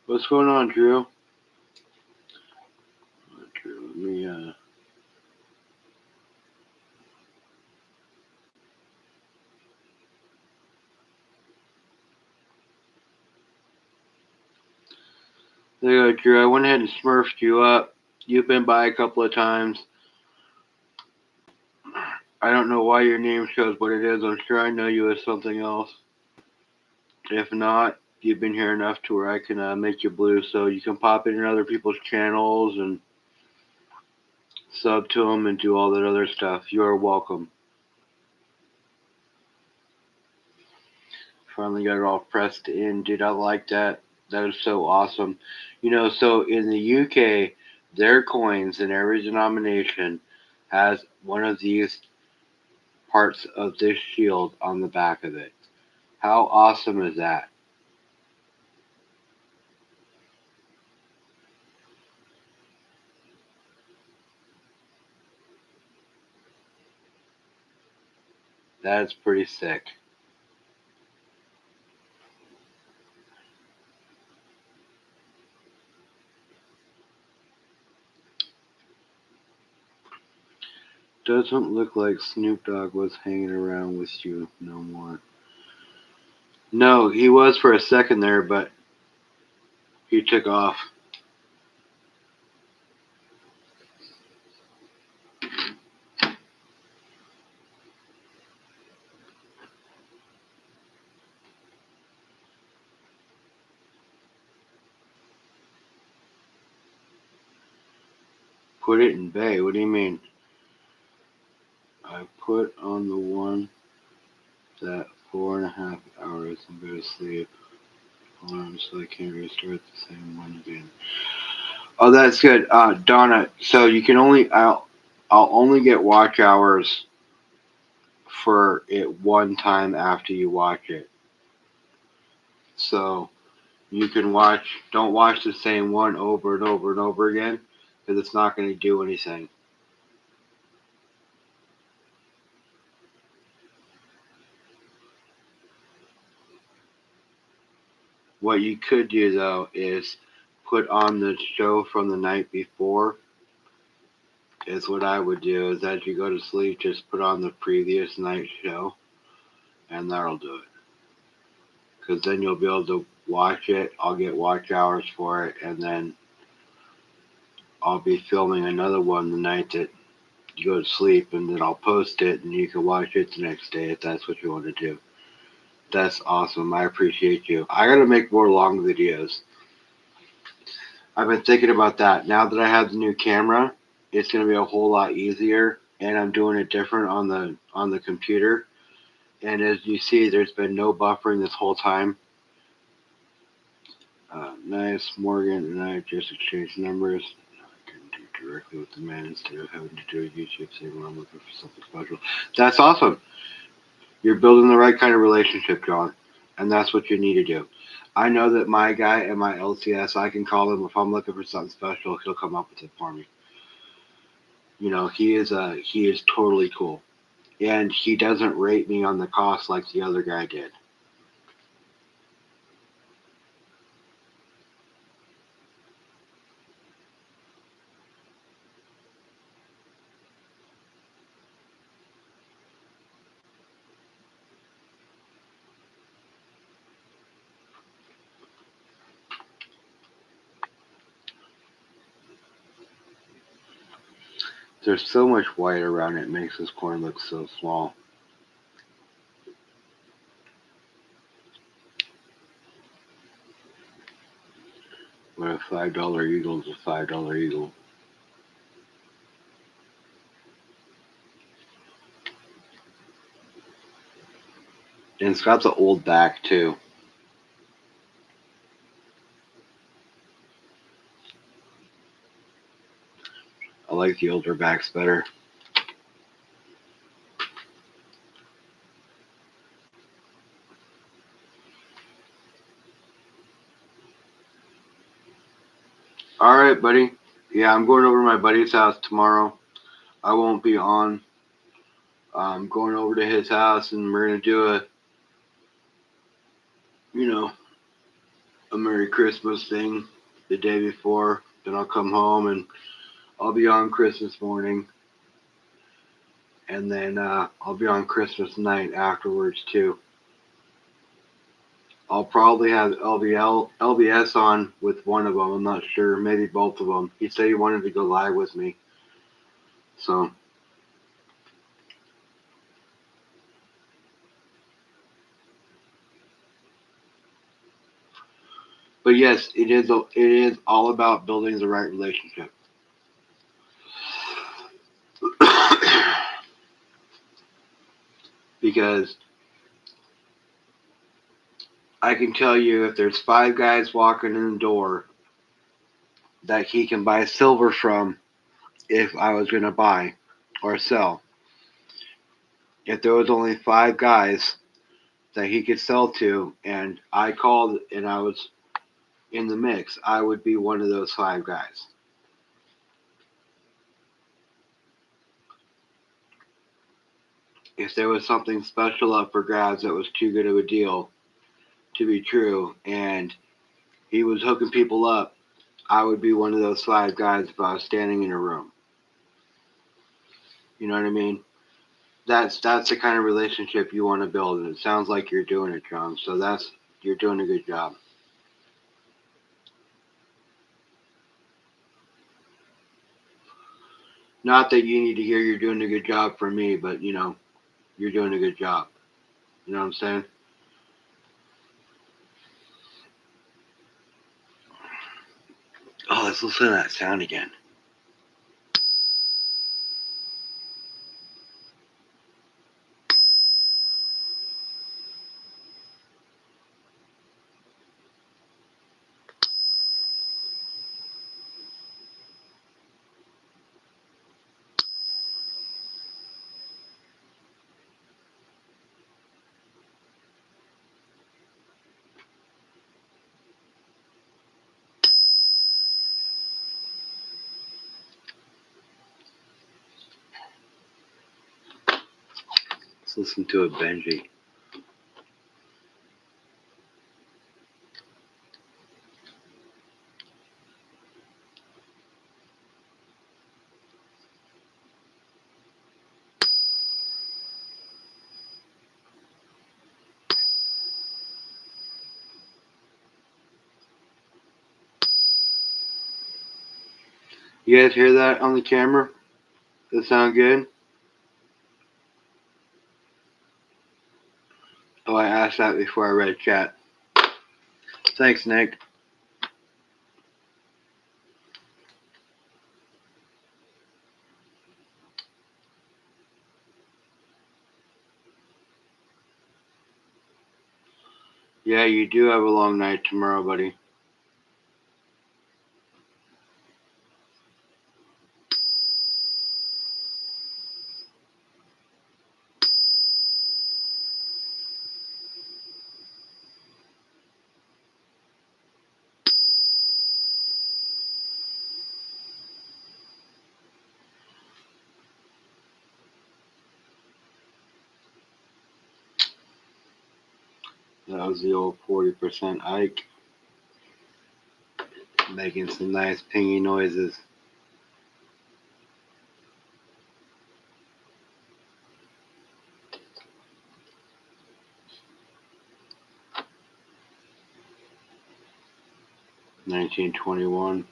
What's going on, Drew? Drew, let me There you go, Drew. I went ahead and smurfed you up. You've been by a couple of times. I don't know why your name shows what it is. I'm sure I know you as something else. If not, you've been here enough to where I can make you blue, so you can pop in other people's channels and sub to them and do all that other stuff. You are welcome. Finally got it all pressed in, dude. I like that. That is so awesome. You know, so in the UK, their coins in every denomination has one of these parts of this shield on the back of it. How awesome is that? That's pretty sick. Doesn't look like Snoop Dogg was hanging around with you no more. No, he was for a second there, but he took off. Put it in bay. What do you mean? I put on the one that 4.5 hours and go to sleep. Alarm so I can't restart the same one again. Oh, that's good, Donna. So you can I'll only get watch hours for it one time after you watch it. So you can don't watch the same one over and over and over again because it's not going to do anything. What you could do though is put on the show from the night before. Is what I would do is as you go to sleep, just put on the previous night's show and that'll do it. Because then you'll be able to watch it. I'll get watch hours for it, and then I'll be filming another one the night that you go to sleep, and then I'll post it, and you can watch it the next day if that's what you want to do. That's awesome. I appreciate you. I gotta make more long videos. I've been thinking about that. Now that I have the new camera, it's gonna be a whole lot easier, and I'm doing it different on the computer. And as you see, there's been no buffering this whole time. Nice, Morgan and I just exchanged numbers. I can do directly with the man instead of having to do a YouTube thing when I'm looking for something special. That's awesome. You're building the right kind of relationship, John, and that's what you need to do. I know that my guy and my LCS, I can call him if I'm looking for something special. He'll come up with it for me. You know, he is totally cool, and he doesn't rate me on the cost like the other guy did. There's so much white around it, it makes this corn look so small. But a $5 eagle is a $5 eagle. And it's got the old back too. I like the older backs better. All right, buddy. Yeah, I'm going over to my buddy's house tomorrow. I won't be on. I'm going over to his house, and we're gonna do a Merry Christmas thing the day before. Then I'll come home and I'll be on Christmas morning, and then I'll be on Christmas night afterwards too. I'll probably have LBS on with one of them. I'm not sure, maybe both of them. He said he wanted to go live with me, so. But yes, it is all about building the right relationship. Because I can tell you, if there's 5 guys walking in the door that he can buy silver from, if I was going to buy or sell, if there was only 5 guys that he could sell to, and I called and I was in the mix, I would be one of those 5 guys. If there was something special up for grabs that was too good of a deal to be true, and he was hooking people up, I would be one of those 5 guys if I was standing in a room. You know what I mean? That's the kind of relationship you want to build, and it sounds like you're doing it, John. So you're doing a good job. Not that you need to hear you're doing a good job for me, but you're doing a good job. You know what I'm saying? Oh, let's listen to that sound again. Let's listen to a Benji. You guys hear that on the camera? Does it sound good? Oh, I asked that before I read chat. Thanks, Nick. Yeah, you do have a long night tomorrow, buddy. That was the old 40% Ike. Making some nice pingy noises. $19.21.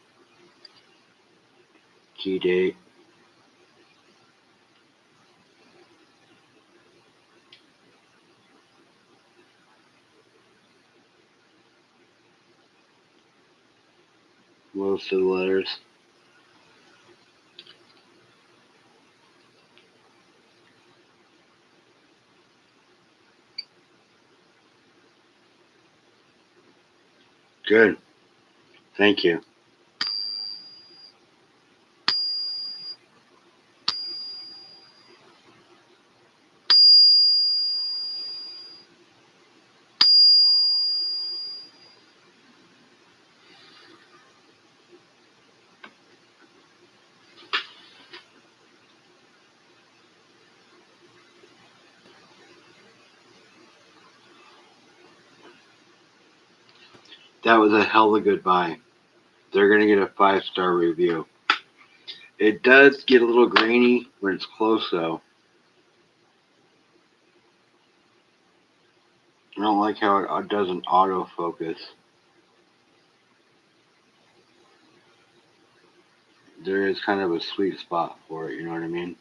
Key date. Most of the letters. Good. Thank you. That was a hell of a good buy. They're going to get a 5-star review. It does get a little grainy when it's close, though. I don't like how it doesn't autofocus. There is kind of a sweet spot for it, you know what I mean?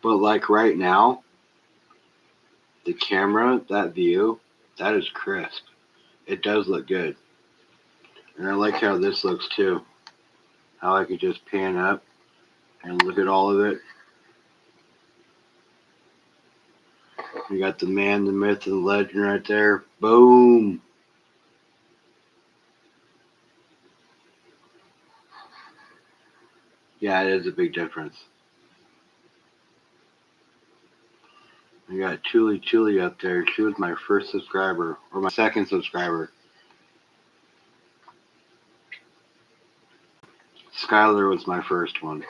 But like right now, the camera, that view, that is crisp. It does look good. And I like how this looks too. How I could just pan up and look at all of it. You got the man, the myth, and the legend right there. Boom. Yeah, it is a big difference. I got Chuli up there. She was my first subscriber, or my second subscriber. Skylar was my first one.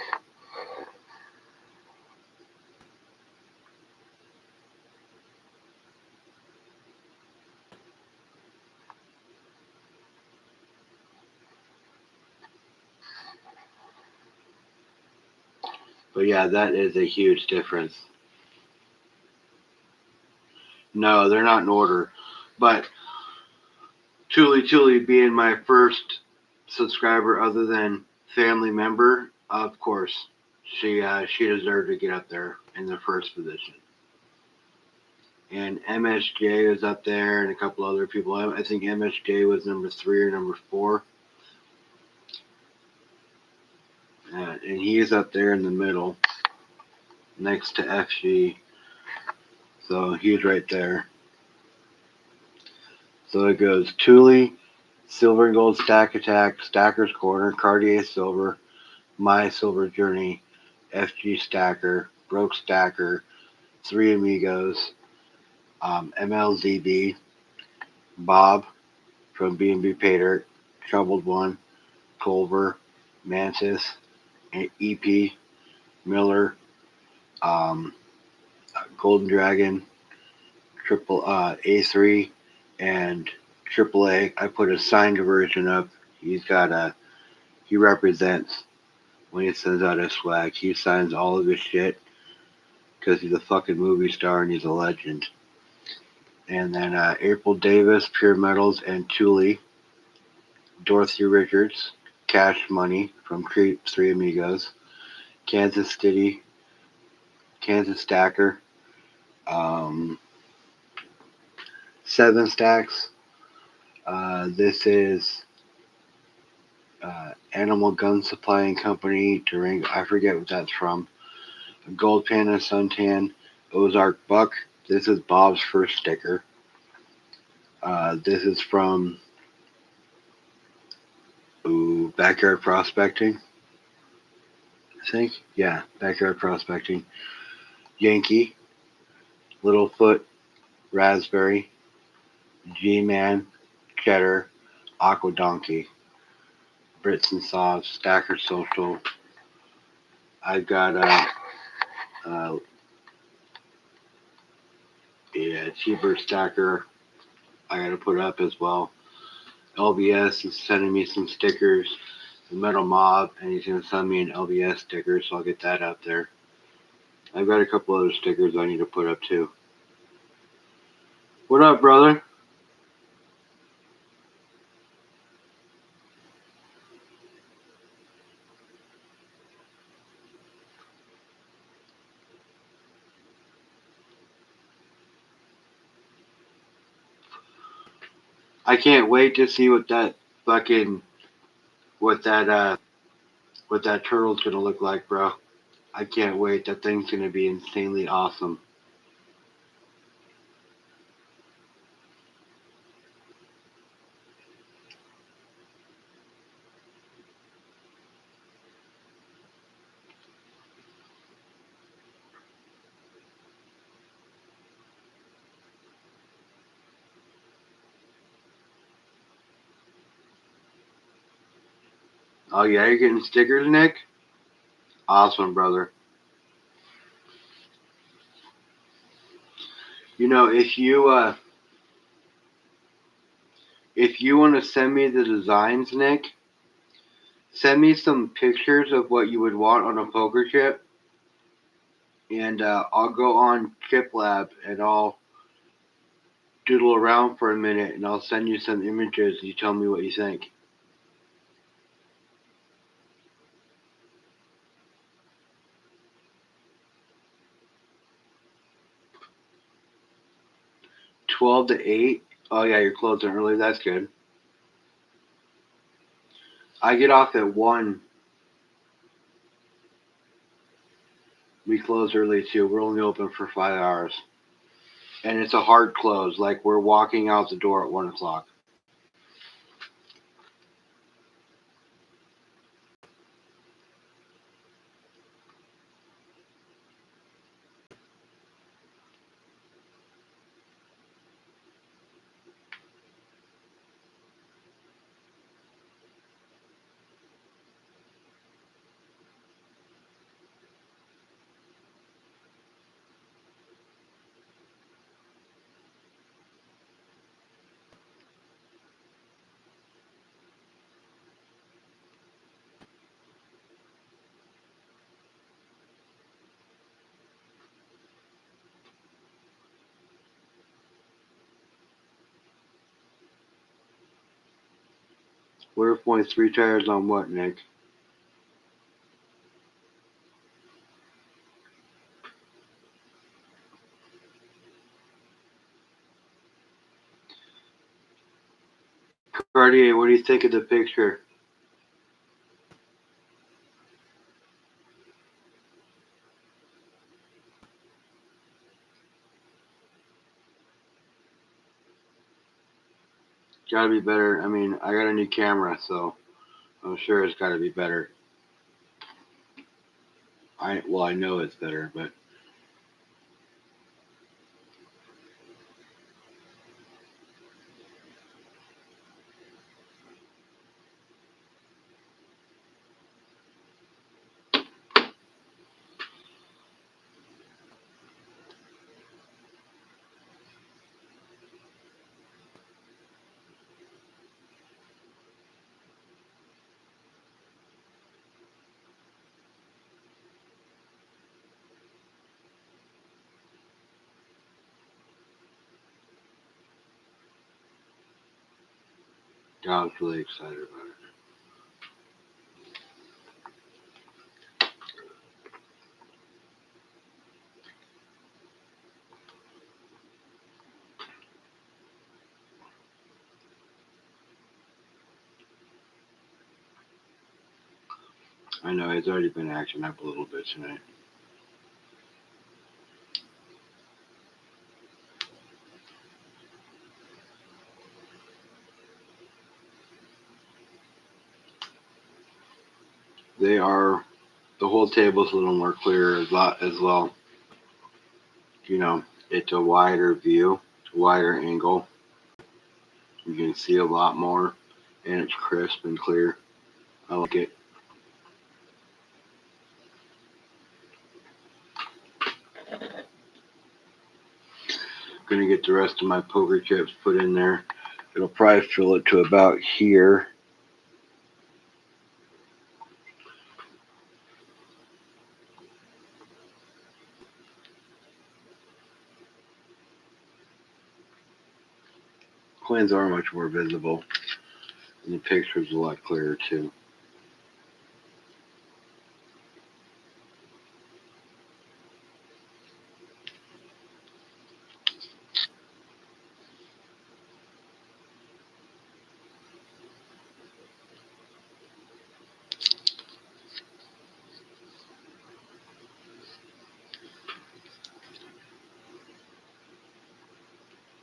But yeah, that is a huge difference. No, they're not in order. But Chuli being my first subscriber other than family member, of course, she deserved to get up there in the first position. And MSJ was up there, and a couple other people. I think MSJ was number 3 or number 4. And he's up there in the middle, next to FG. So he's right there. So it goes Thule, Silver and Gold Stack Attack, Stacker's Corner, Cartier Silver, My Silver Journey, FG Stacker, Broke Stacker, Three Amigos, MLZB, Bob from B&B Pater, Troubled One, Culver, Mantis, EP, Miller, Golden Dragon, Triple A3, and AAA. I put a signed version up. He's got a He represents when he sends out his swag. He signs all of his shit because he's a fucking movie star and he's a legend. And then April Davis, Pure Metals, and Thule. Dorothy Richards, Cash Money from Three Amigos. Kansas City, Kansas Stacker. Um, Seven Stacks. This is Animal Gun Supply Company, Durango. I forget what that's from. Gold Panda Suntan, Ozark Buck. This is Bob's first sticker. This is from Backyard Prospecting. I think. Yeah, Backyard Prospecting. Yankee, Littlefoot, Raspberry, G-Man, Cheddar, Aqua Donkey, Brits and Sauce, Stacker Social. I've got Cheaper Stacker I gotta put up as well. LBS is sending me some stickers. The Metal Mob, and he's gonna send me an LBS sticker, so I'll get that out there. I've got a couple other stickers I need to put up too. What up, brother? I can't wait to see what that fucking what that turtle's gonna look like, bro. I can't wait. That thing's gonna be insanely awesome. Oh yeah, you're getting stickers, Nick? Awesome, brother. You know, if you want to send me the designs, Nick, send me some pictures of what you would want on a poker chip, and I'll go on Chip Lab and I'll doodle around for a minute, and I'll send you some images. You tell me what you think. $12 to $8. Oh yeah, you're closing early. That's good. I get off at 1. We close early too. We're only open for 5 hours, and it's a hard close. Like we're walking out the door at 1 o'clock. Quarter point 3 tires on what, Nick? Cartier, what do you think of the picture? Gotta be better. I mean, I got a new camera, so I'm sure it's gotta be better. I know it's better, but I was really excited about it. I know it's already been acting up a little bit tonight. They are, the whole table's a little more clear as well. You know, it's a wider view, wider angle. You can see a lot more, and it's crisp and clear. I like it. Gonna get the rest of my poker chips put in there. It'll probably fill it to about here. Coins are much more visible, and the picture's a lot clearer too.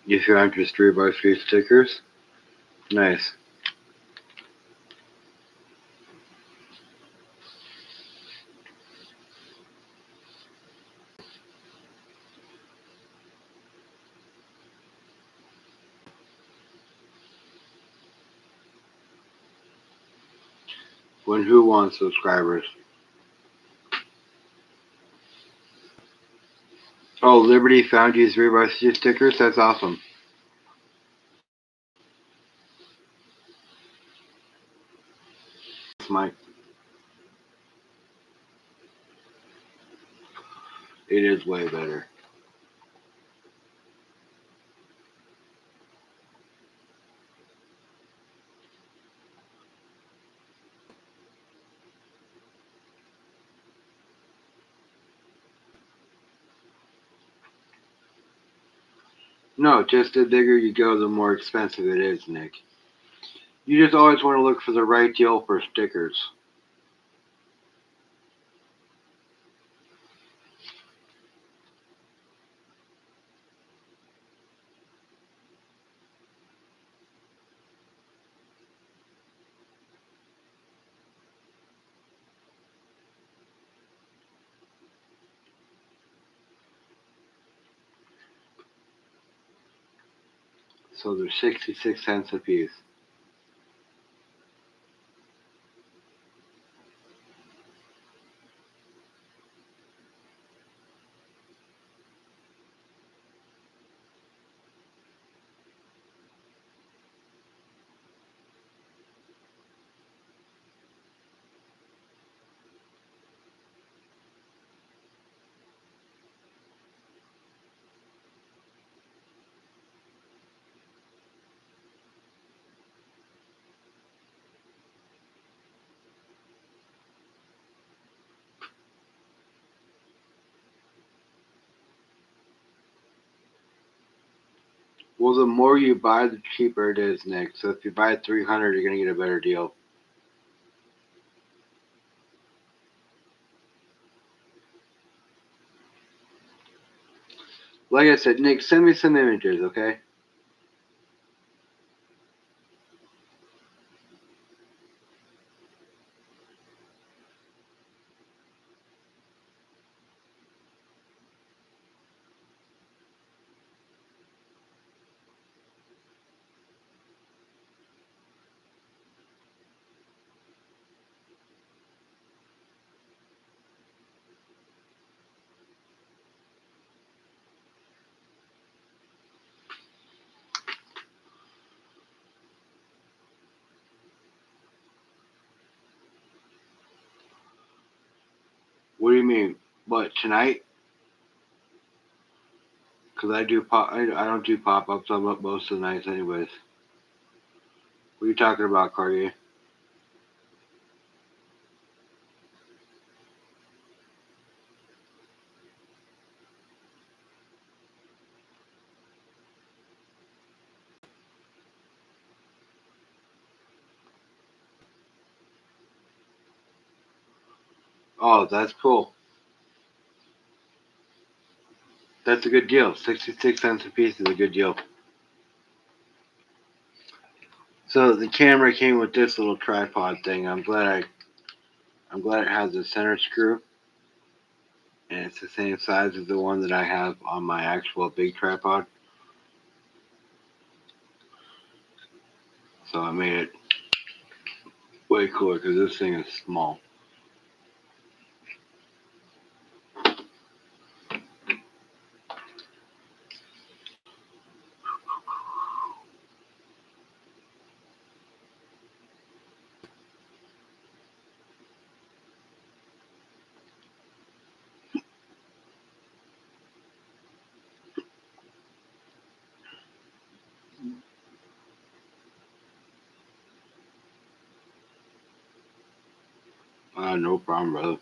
You found your 3x3 stickers? Nice. When who wants subscribers? Oh, Liberty found you 3x3 stickers? That's awesome. Mike. It is way better. No, just the bigger you go, the more expensive it is, Nick. You just always want to look for the right deal for stickers. So they're 66 cents a piece. Well, the more you buy, the cheaper it is, Nick. So if you buy 300, you're going to get a better deal. Like I said, Nick, send me some images, okay? What do you mean? What, tonight? Because I don't do pop-ups on most of the nights anyways. What are you talking about, Cartier? Oh, that's cool. That's a good deal. 66 cents a piece is a good deal. So the camera came with this little tripod thing. I'm glad it has a center screw, and it's the same size as the one that I have on my actual big tripod. So I made it way cooler because this thing is small. No problem, brother.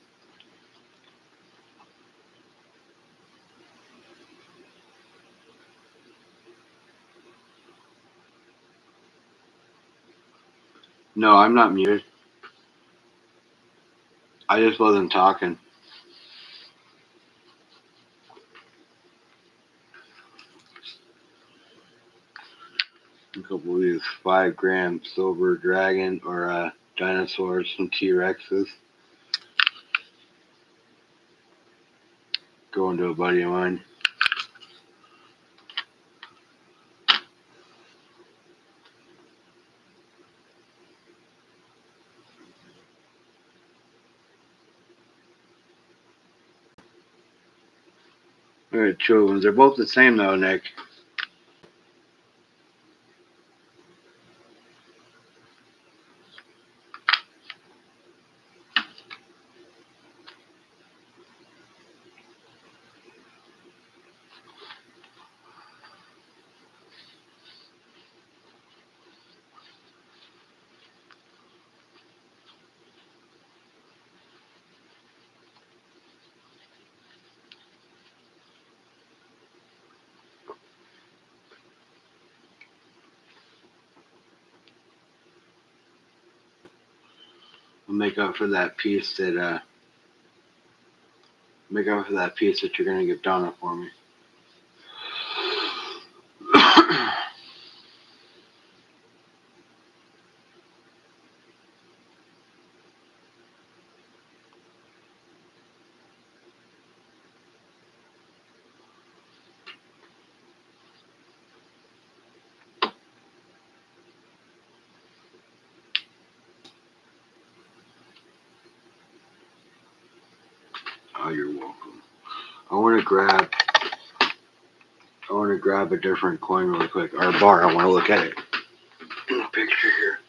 No, I'm not muted. I just wasn't talking. A couple of these 5-gram silver dragon or dinosaurs, some T-Rexes. Going to a buddy of mine. Alright, two of them. They're both the same though, Nick. I'll make up for that piece that you're gonna give Donna for me. Oh, you're welcome. I want to grab a different coin really quick, or a bar. I want to look at it. Picture here.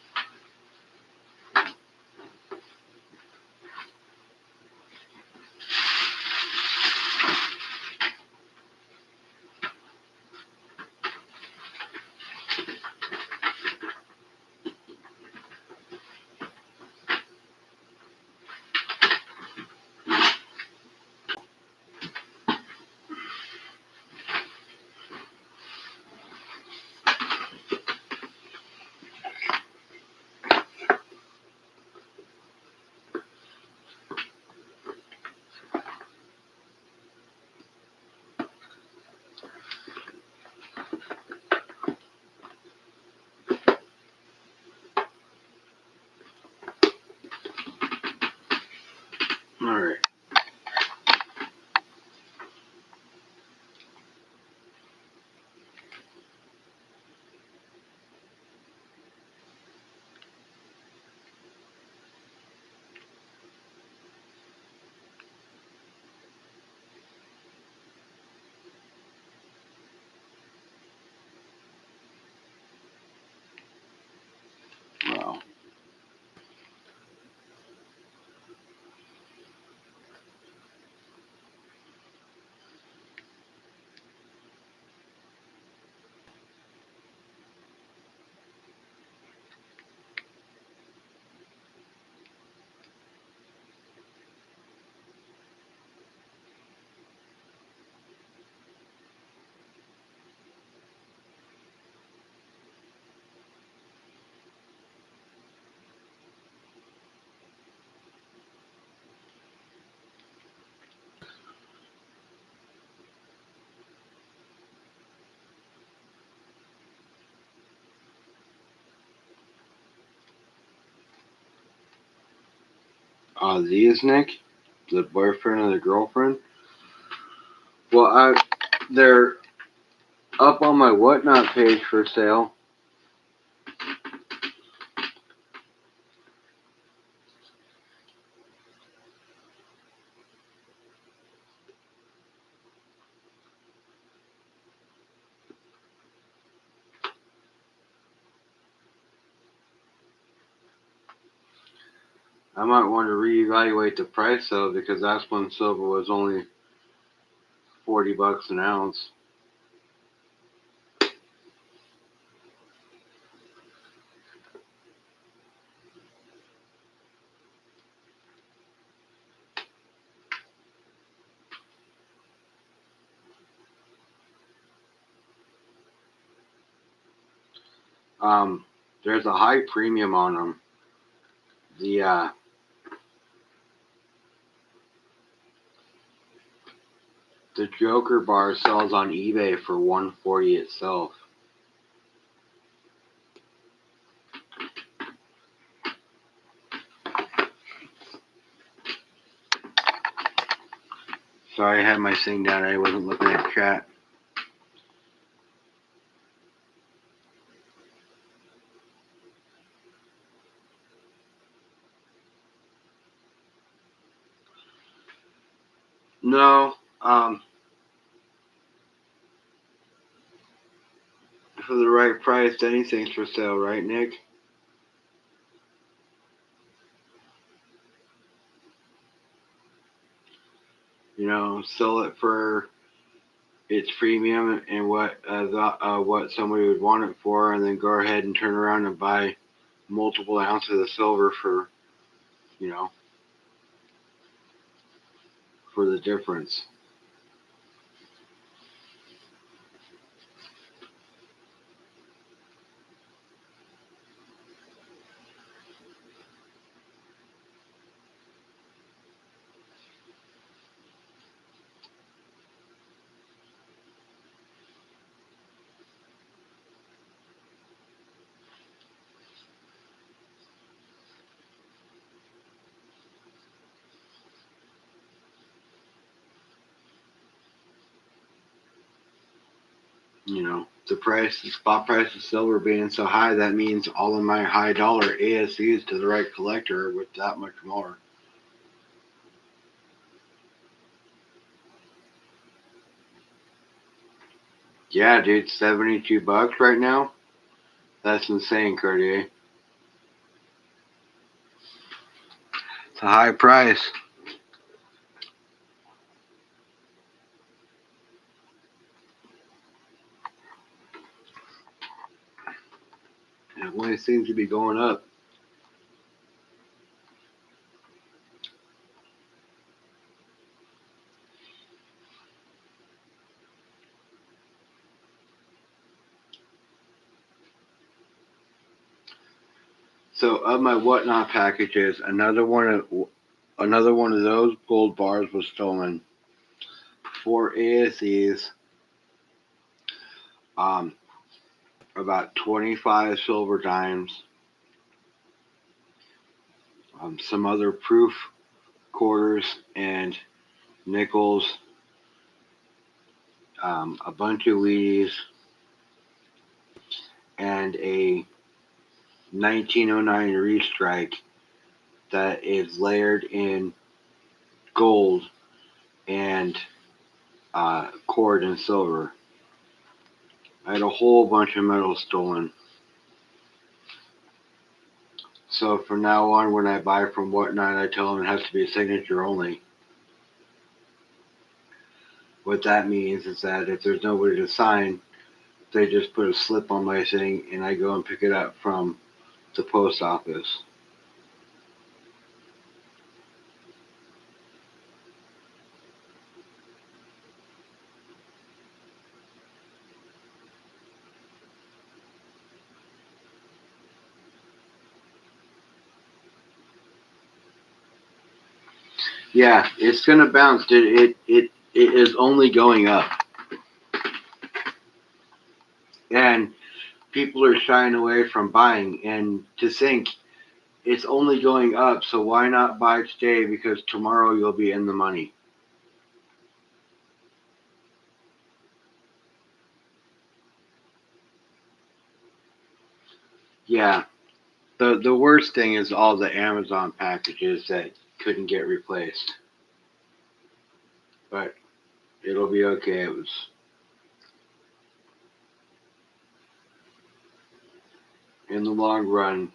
All right. Wow. These, Nick, the boyfriend and the girlfriend. Well, they're up on my Whatnot page for sale. I might want to reevaluate the price though, because that's when silver was only $40 an ounce. There's a high premium on them. The Joker bar sells on eBay for $140 itself. Sorry, I had my thing down. I wasn't looking at chat. No, for the right price, anything's for sale, right, Nick? You know, sell it for its premium and what somebody would want it for, and then go ahead and turn around and buy multiple ounces of silver for, you know, for the difference. You know, the spot price of silver being so high, that means all of my high dollar ASCs to the right collector are worth that much more. Yeah, dude, $72 right now. That's insane, Cartier. It's a high price. It only seems to be going up. So of my Whatnot packages, another one of those gold bars was stolen. 4 ASEs, about 25 silver dimes, some other proof quarters and nickels, a bunch of leaves, and a 1909 restrike that is layered in gold and cord and silver. I had a whole bunch of metal stolen. So from now on, when I buy from Whatnot, I tell them it has to be signature only. What that means is that if there's nobody to sign, they just put a slip on my thing and I go and pick it up from the post office. Yeah, it's gonna bounce, dude. It is only going up, and people are shying away from buying. And to think It's only going up, so why not buy today? Because tomorrow you'll be in the money. Yeah. The worst thing is all the Amazon packages that couldn't get replaced. But it'll be okay. It was in the long run.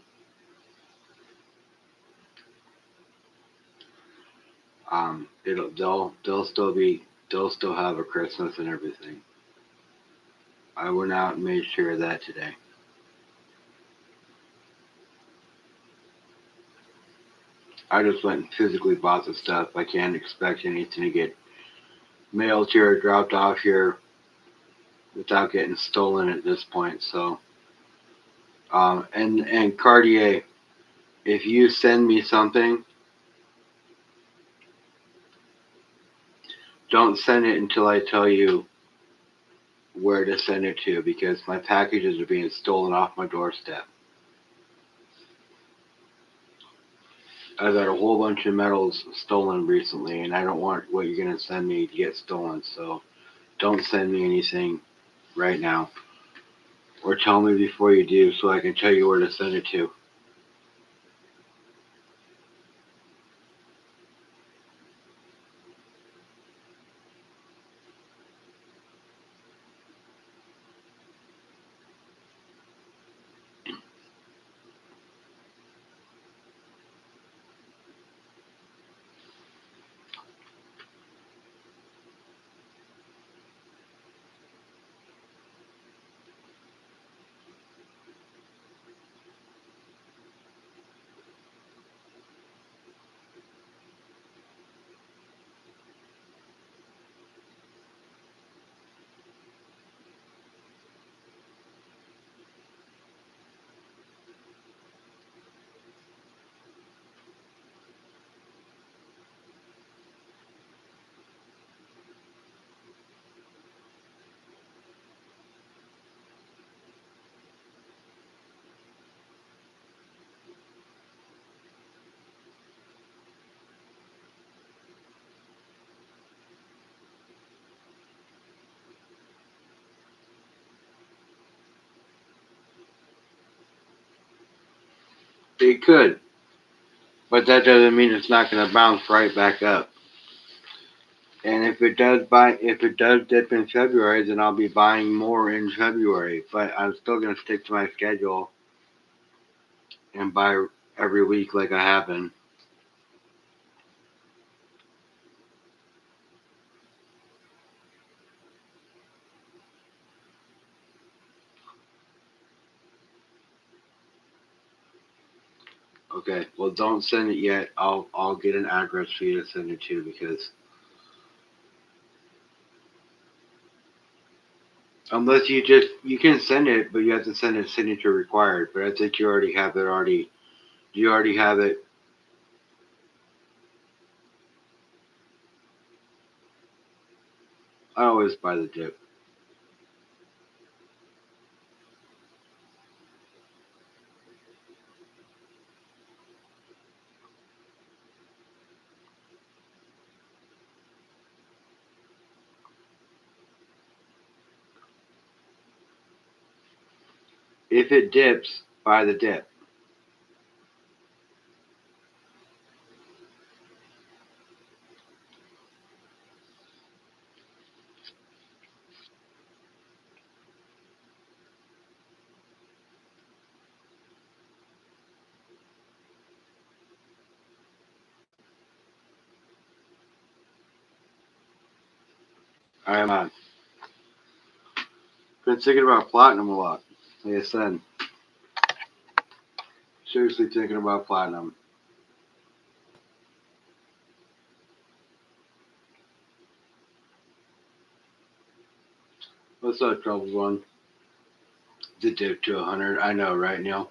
They'll still have a Christmas and everything. I went out and made sure of that today. I just went and physically bought the stuff. I can't expect anything to get mailed here or dropped off here without getting stolen at this point. So, and Cartier, if you send me something, don't send it until I tell you where to send it to because my packages are being stolen off my doorstep. I've had a whole bunch of metals stolen recently, and I don't want what you're going to send me to get stolen. So don't send me anything right now. Or tell me before you do so I can tell you where to send it to. It could, but that doesn't mean it's not going to bounce right back up. And if it does dip in February, then I'll be buying more in February. But I'm still going to stick to my schedule and buy every week like I have been. Okay, well don't send it yet. I'll get an address for you to send it to because unless you can send it, but you have to send it signature required. But I think you already have it already. You already have it. I always buy the dip. If it dips, buy the dip. I'm been thinking about platinum a lot. Like I said, seriously thinking about platinum. What's up, Trouble One? The dip to 100. I know, right, Neil?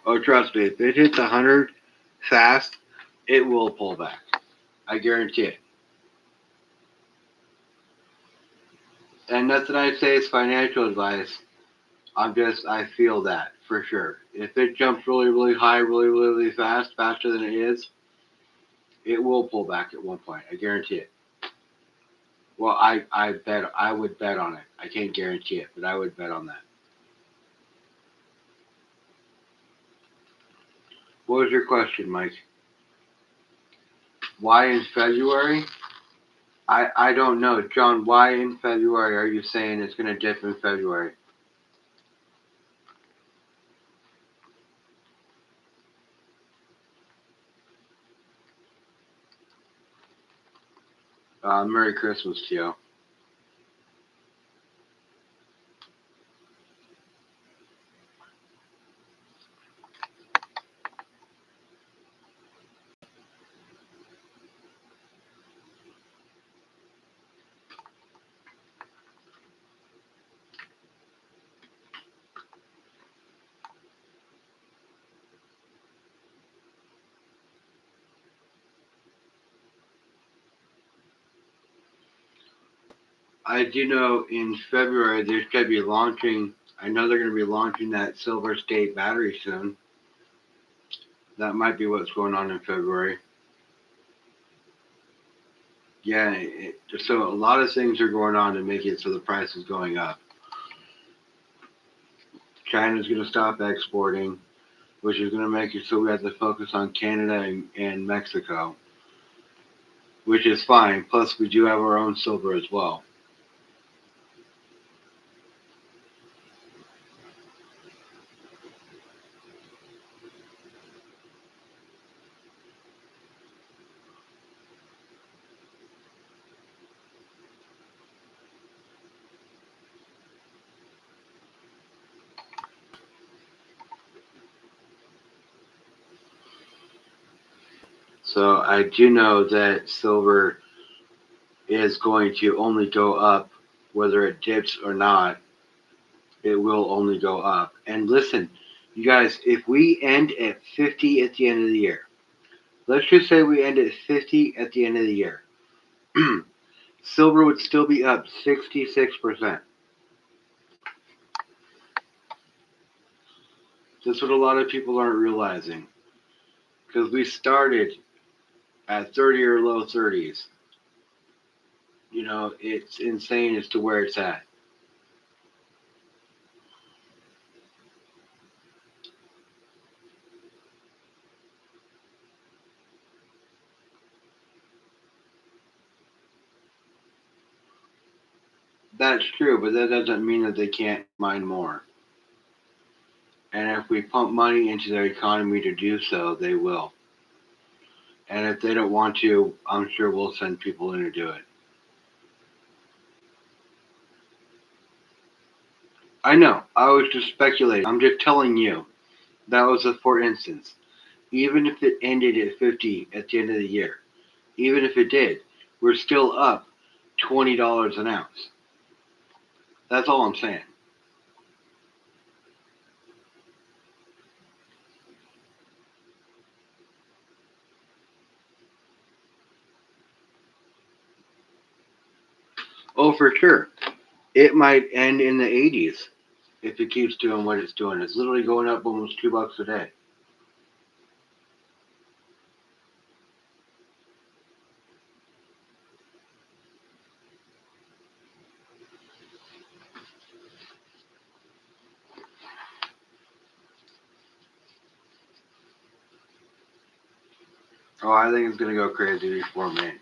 Oh, trust me, if it hits 100 fast, it will pull back. I guarantee it. And nothing I say is financial advice. I feel that for sure. If it jumps really, really high, really, really fast, faster than it is, it will pull back at one point. I guarantee it. Well, I would bet on it. I can't guarantee it, but I would bet on that. What was your question, Mike? Why in February? I don't know. John, why in February are you saying it's going to dip in February? Merry Christmas to you. I do know in February they're going to be launching. I know they're going to be launching that Silver State battery soon. That might be what's going on in February. Yeah, so a lot of things are going on to make it so the price is going up. China's going to stop exporting, which is going to make it so we have to focus on Canada and Mexico, which is fine. Plus, we do have our own silver as well. So I do know that silver is going to only go up, whether it dips or not. It will only go up. And listen, you guys, if we end at 50 at the end of the year, let's just say we end at 50 at the end of the year, silver would still be up 66%. That's what a lot of people aren't realizing. Because we started at 30 or low 30s. You know, it's insane as to where it's at. That's true, but that doesn't mean that they can't mine more. And if we pump money into their economy to do so, they will. And if they don't want to, I'm sure we'll send people in to do it. I know. I was just speculating. I'm just telling you. That was a for instance. Even if it ended at 50 at the end of the year, even if it did, we're still up $20 an ounce. That's all I'm saying. Oh, for sure. It might end in the 80s if it keeps doing what it's doing. It's literally going up almost $2 a day. Oh, I think it's going to go crazy before May.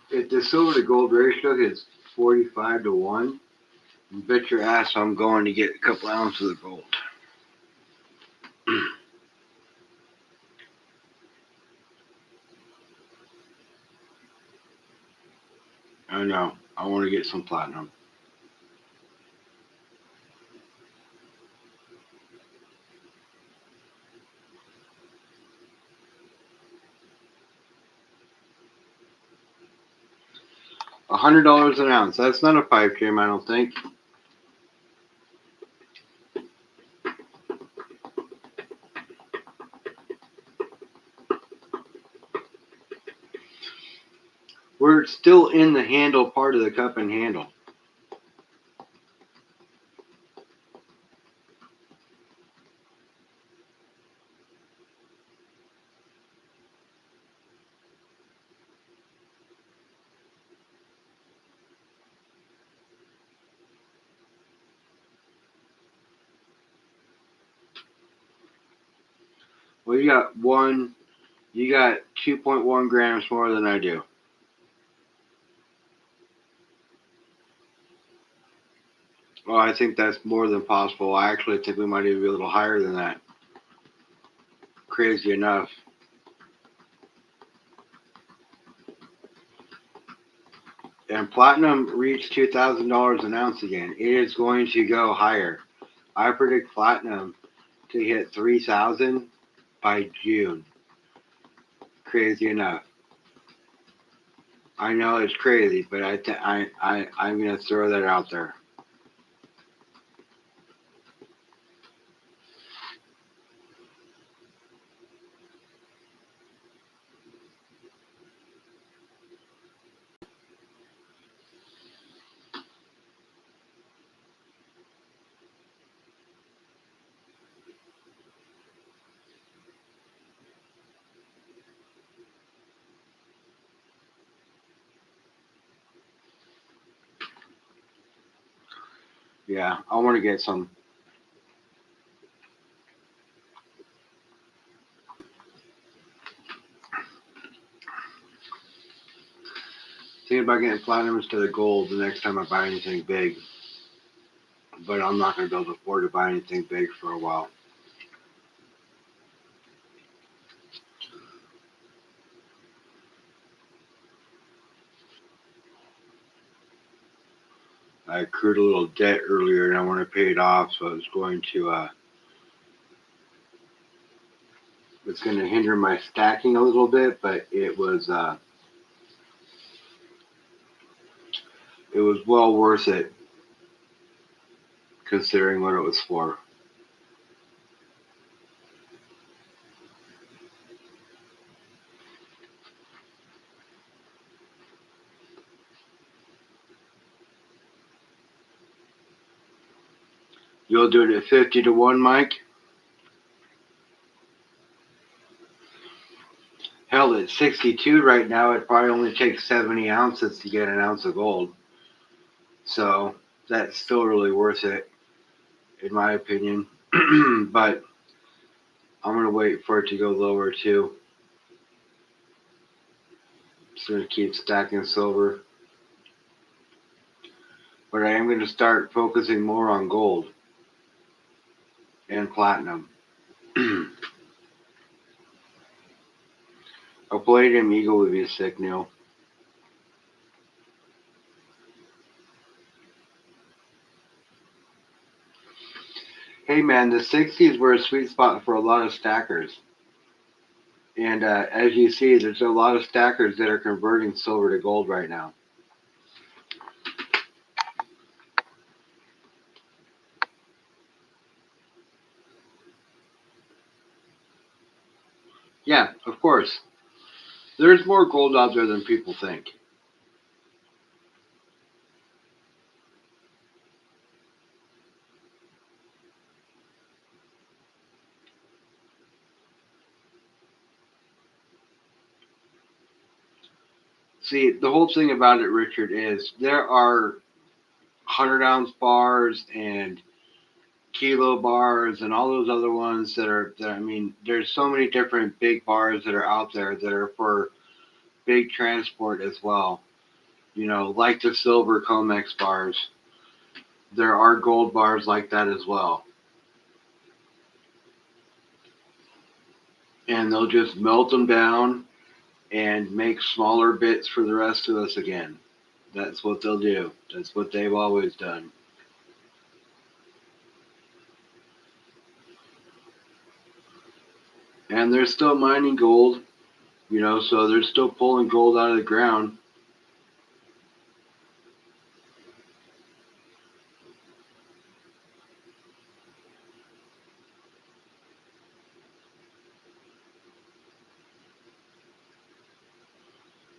If the silver to gold ratio is 45-1, bet your ass I'm going to get a couple ounces of gold. I know. I want to get some platinum. $100 an ounce. That's not a pipe dream, I don't think. We're still in the handle part of the cup and handle. Well, you got 2.1 grams more than I do. Well, I think that's more than possible. I actually think we might even be a little higher than that. Crazy enough. And platinum reached $2,000 an ounce again. It is going to go higher. I predict platinum to hit 3,000 by June. Crazy enough. I know it's crazy, but I'm gonna throw that out there. Yeah, I want to get some. Thinking about getting platinum instead of gold the next time I buy anything big. But I'm not going to be able to afford to buy anything big for a while. I accrued a little debt earlier and I want to pay it off, so it's going to hinder my stacking a little bit, but it was well worth it considering what it was for. You'll do it at 50-1, Mike? Hell, at 62 right now, it probably only takes 70 ounces to get an ounce of gold. So that's still really worth it, in my opinion. But I'm going to wait for it to go lower too. Just going to keep stacking silver. But I am going to start focusing more on gold and platinum. A palladium eagle would be sick, Neil. Hey man, the 60s were a sweet spot for a lot of stackers. And as you see, there's a lot of stackers that are converting silver to gold right now. Yeah, of course. There's more gold out there than people think. See, the whole thing about it, Richard, is there are 100-ounce bars and kilo bars and all those other ones there's so many different big bars that are out there that are for big transport as well. like the silver Comex bars, there are gold bars like that as well. And they'll just melt them down and make smaller bits for the rest of us again. That's what they'll do. That's what they've always done. And they're still mining gold, so they're still pulling gold out of the ground.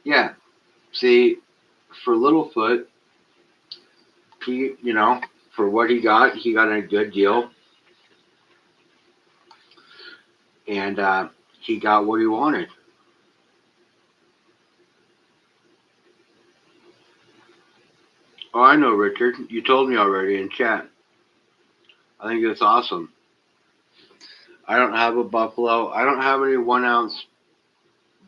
Yeah. See, for Littlefoot, he, for what he got a good deal. And he got what he wanted. Oh, I know, Richard. You told me already in chat. I think it's awesome. I don't have a Buffalo. I don't have any 1 ounce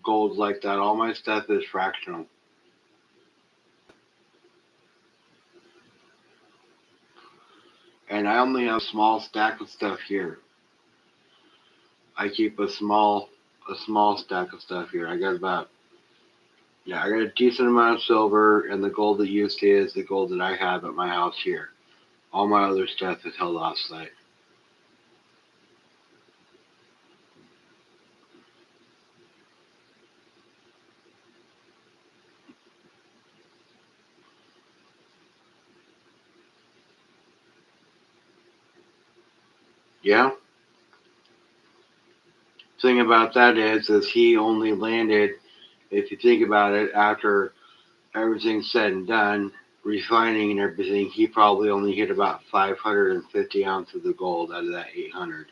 golds like that. All my stuff is fractional. And I only have a small stack of stuff here. I keep a small stack of stuff here. I got a decent amount of silver, and the gold that you see is the gold that I have at my house here. All my other stuff is held off site. Yeah. Thing about that is he only landed, if you think about it, after everything's said and done, refining and everything, he probably only hit about 550 ounces of gold out of that 800.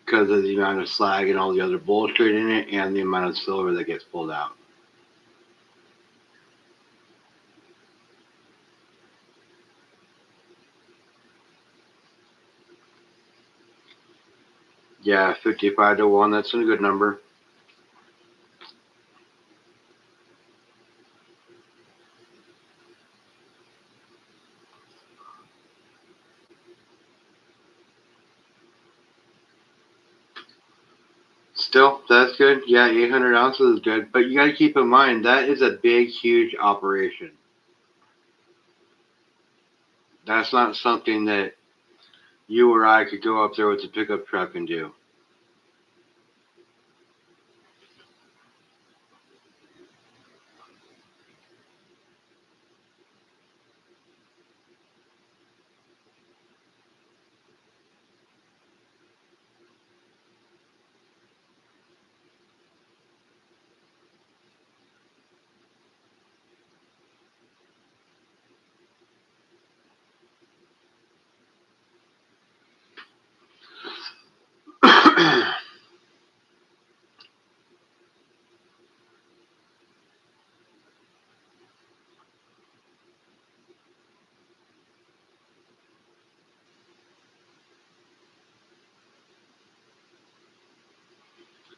Because of the amount of slag and all the other bullshit in it and the amount of silver that gets pulled out. Yeah, 55 to 1, that's a good number. Still, that's good. Yeah, 800 ounces is good. But you got to keep in mind, that is a big, huge operation. That's not something that you or I could go up there with a pickup truck and do.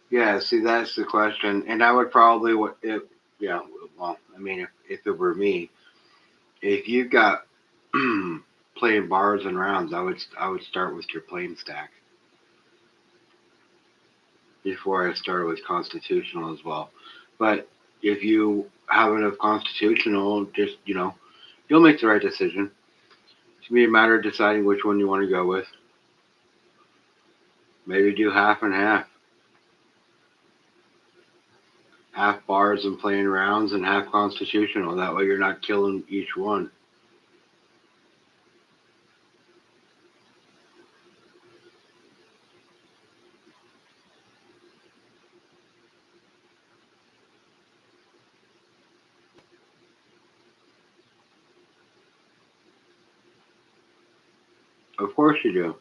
Yeah, see, that's the question. And I would probably, yeah, well, I mean, if it were me, if you got plain bars and rounds, I would start with your plain stack before I started with constitutional as well. But if you have enough constitutional, just you'll make the right decision. It's gonna be a matter of deciding which one you want to go with. Maybe do half and half. Half bars and plain rounds and half constitutional. That way you're not killing each one. Of course you do.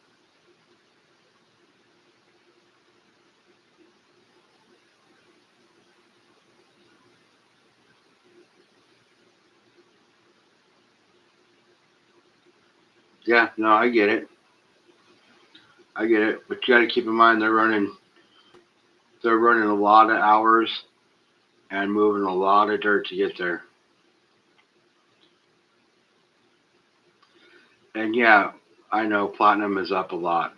Yeah, no, I get it. I get it. But you got to keep in mind they're running a lot of hours and moving a lot of dirt to get there. And yeah, I know platinum is up a lot.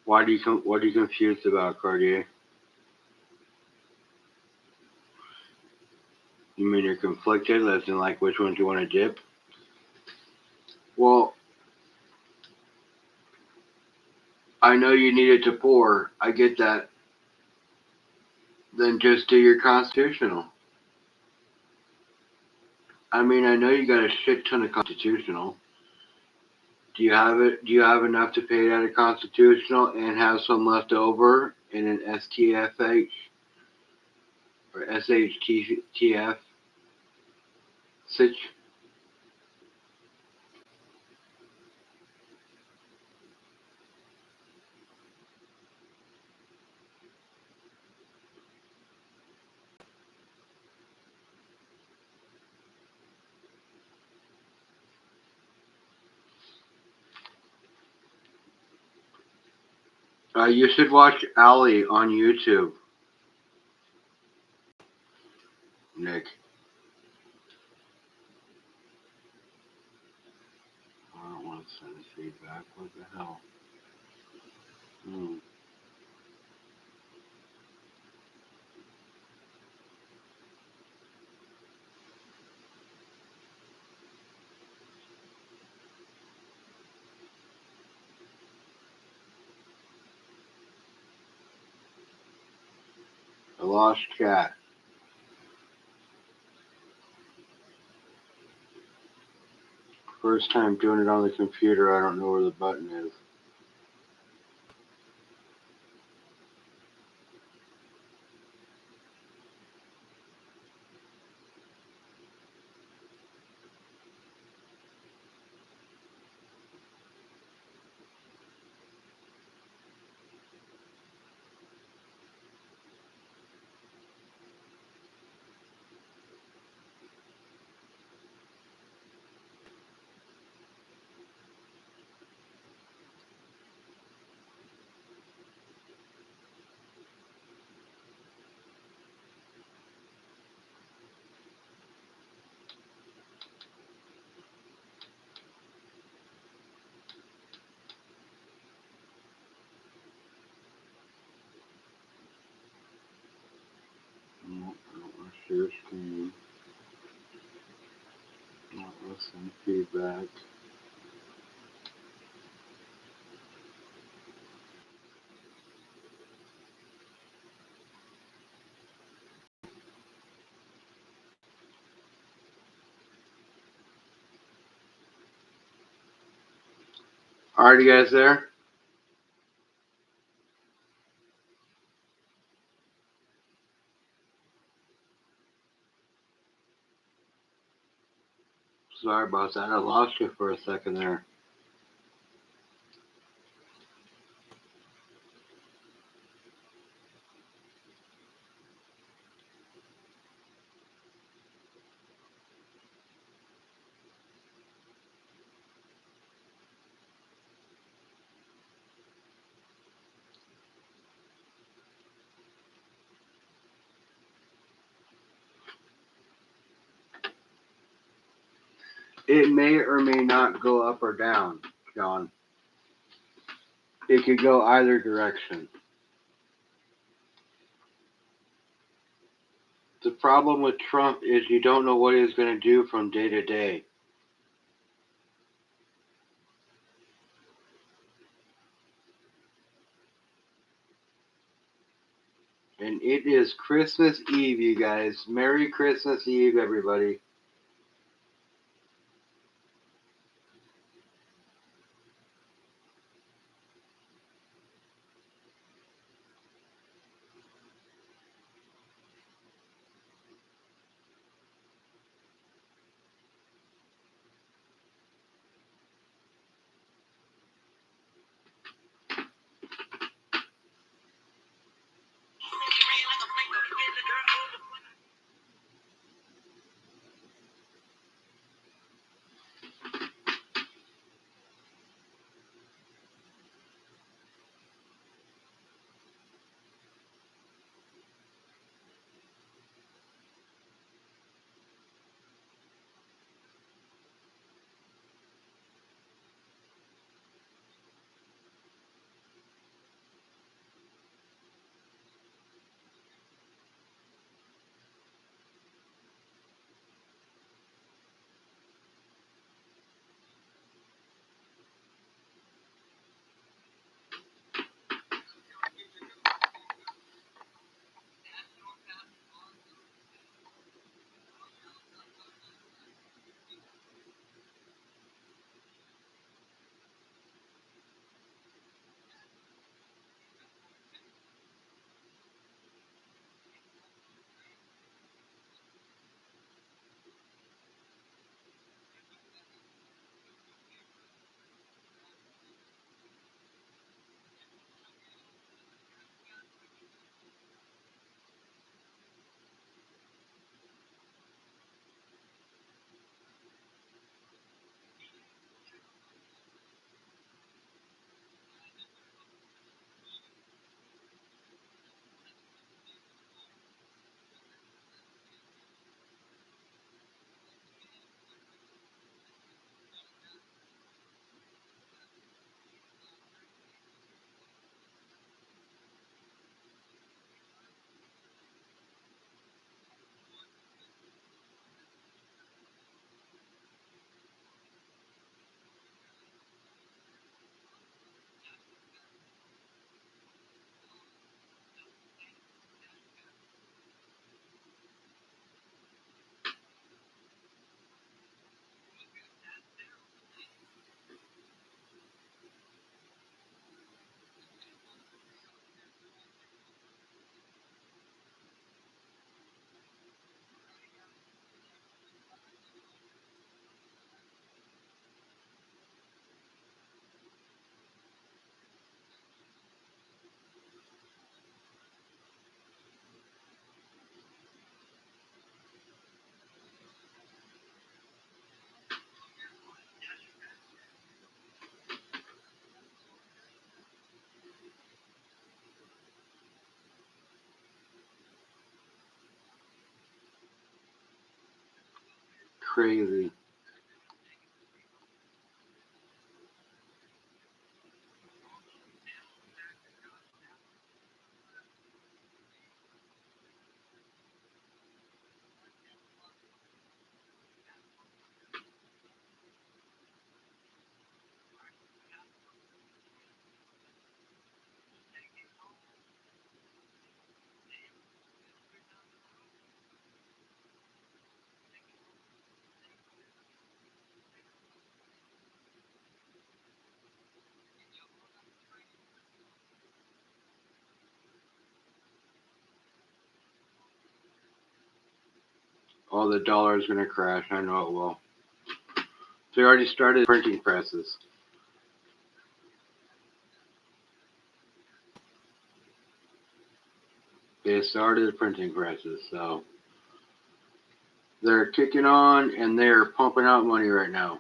What are you confused about, Cartier? You mean you're conflicted, as in like which one do you want to dip? Well, I know you need it to pour. I get that. Then just do your constitutional. I mean, I know you got a shit ton of constitutional. Do you have it? Do you have enough to pay out of constitutional and have some left over in an STFH or SHTF sitch? You should watch Ali on YouTube, Nick. I don't want to send feedback. What the hell? Hmm. I lost chat. First time doing it on the computer. I don't know where the button is. No, I don't want to share screen. Not listen feedback. Alright, you guys there? Sorry about that. I lost you for a second there. It may or may not go up or down, John. It could go either direction. The problem with Trump is you don't know what he's going to do from day to day. And it is Christmas Eve, you guys. Merry Christmas Eve, everybody. crazy. Oh, the dollar is going to crash. I know it will. They already started printing presses. They started the printing presses, so they're kicking on and they're pumping out money right now.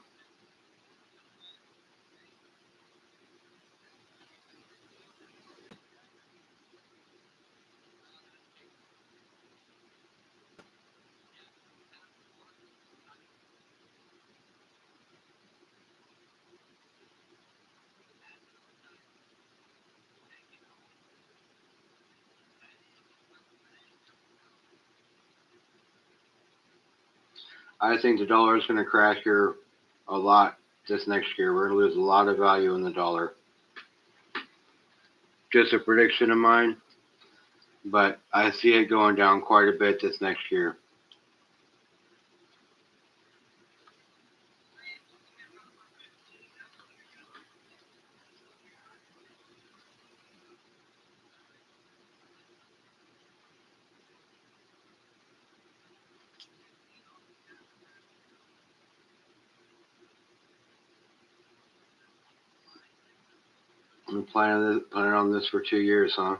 I think the dollar is going to crash here a lot this next year. We're going to lose a lot of value in the dollar. Just a prediction of mine, but I see it going down quite a bit this next year. I'm planning on this for 2 years, huh?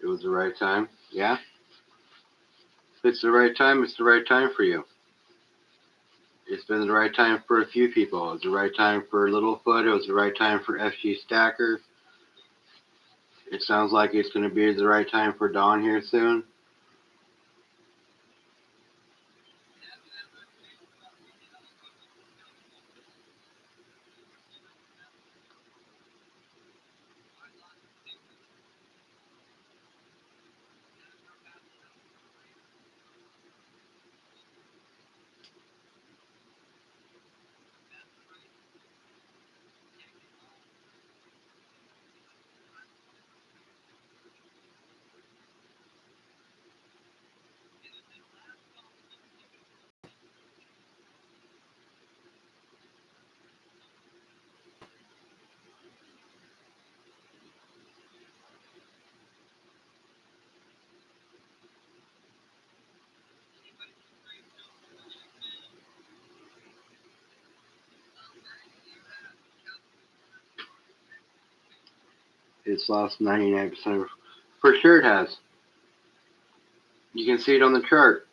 It was the right time. Yeah? If it's the right time, it's the right time for you. It's been the right time for a few people. It was the right time for Littlefoot. It was the right time for FG Stacker. It sounds like it's going to be the right time for Dawn here soon. It's lost 99%. For sure it has. You can see it on the chart.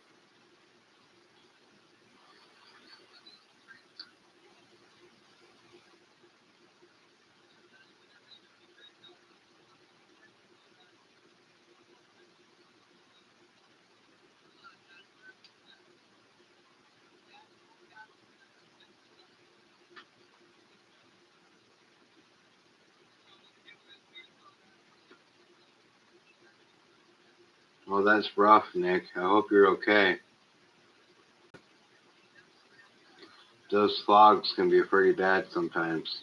Well, that's rough, Nick. I hope you're okay. Those fogs can be pretty bad sometimes.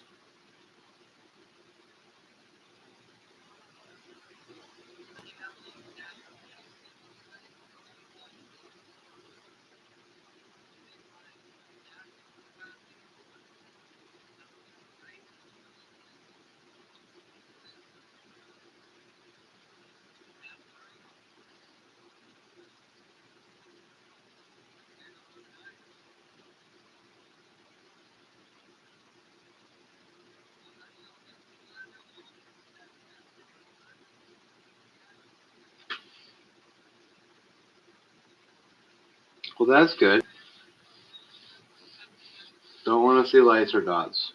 Well, that's good. Don't want to see lights or dots.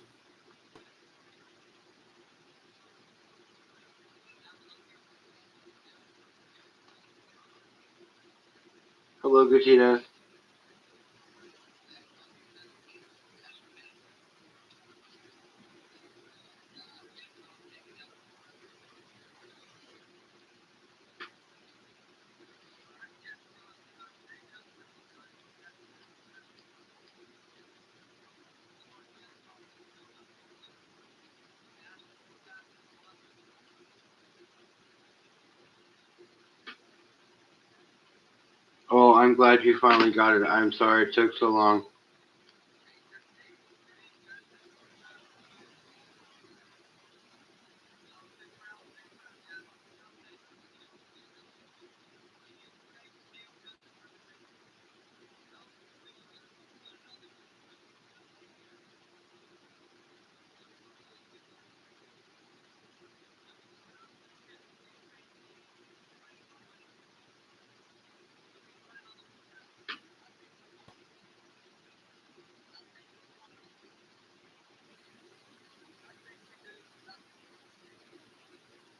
Hello, Gachita. Oh, I'm glad you finally got it. I'm sorry it took so long.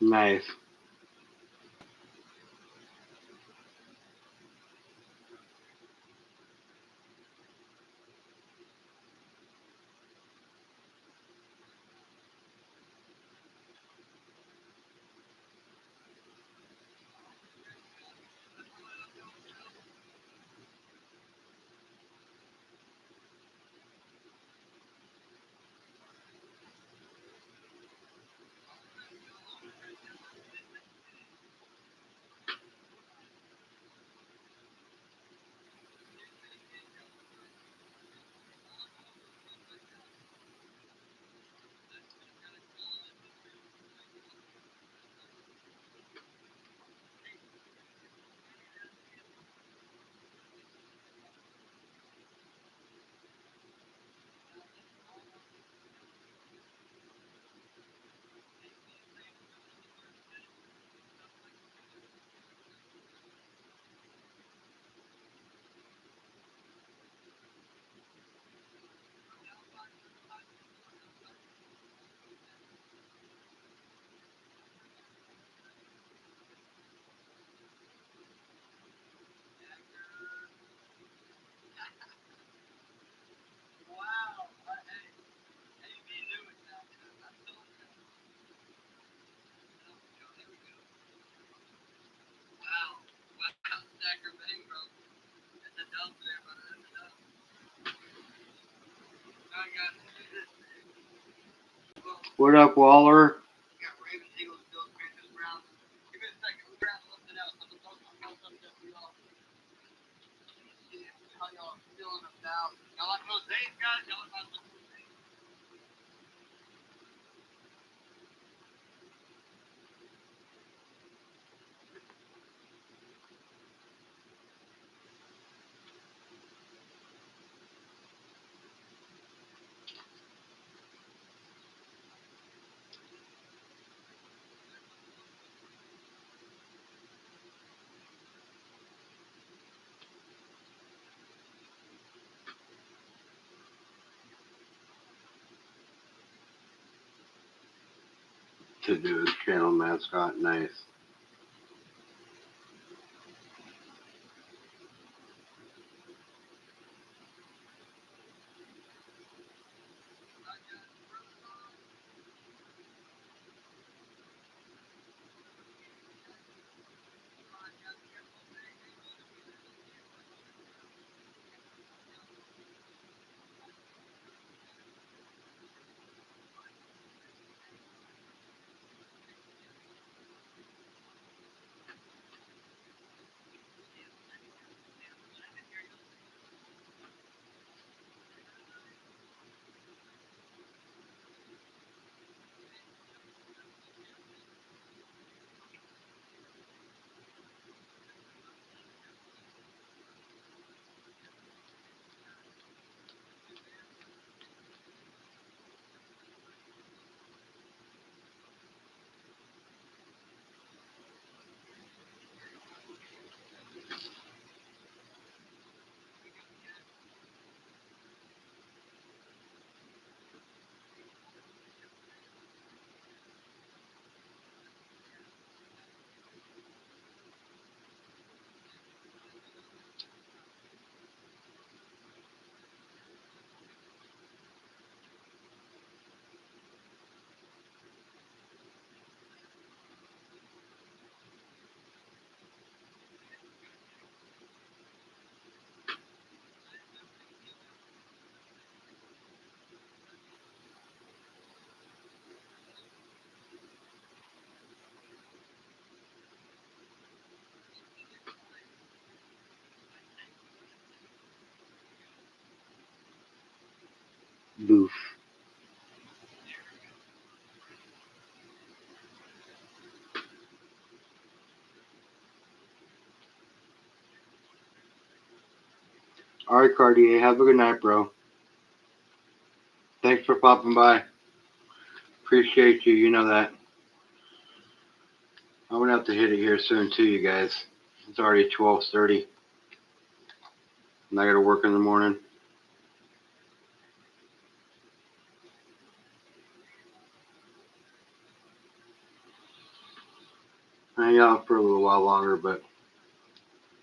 Nice. What up, Waller? To do his channel mascot. Nice. Boof. Alright, Cartier, have a good night, bro. Thanks for popping by. Appreciate you, you know that. I'm gonna have to hit it here soon too, you guys. It's already 12:30. And I gotta work in the morning. Hang out for a little while longer, but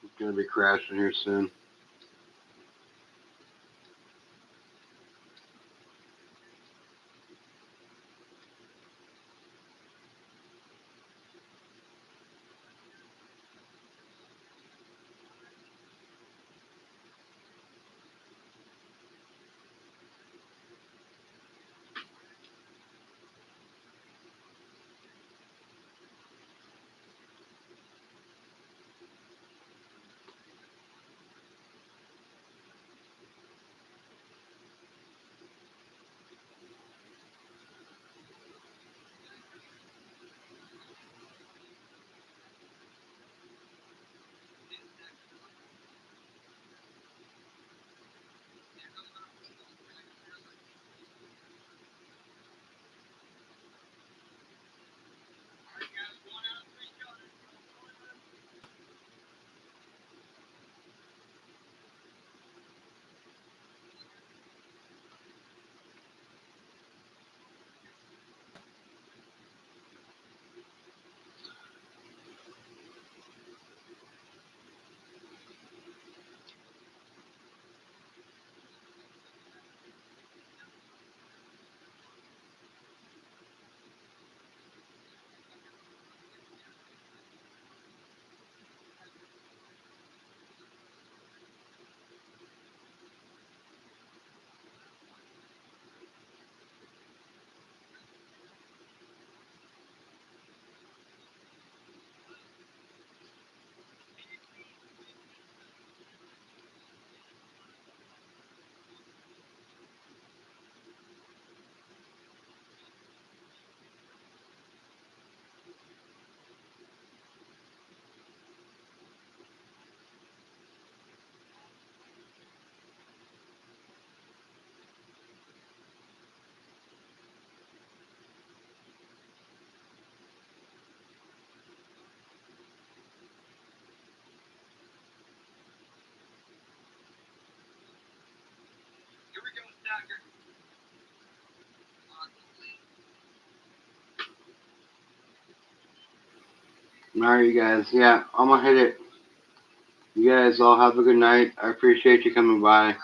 it's gonna be crashing here soon. Alright, you guys. Yeah, I'm gonna hit it. You guys all have a good night. I appreciate you coming by.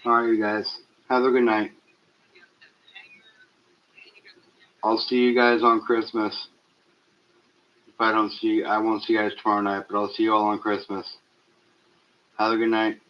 Alright, you guys. Have a good night. I'll see you guys on Christmas. If I don't see you, I won't see you guys tomorrow night, but I'll see you all on Christmas. Have a good night.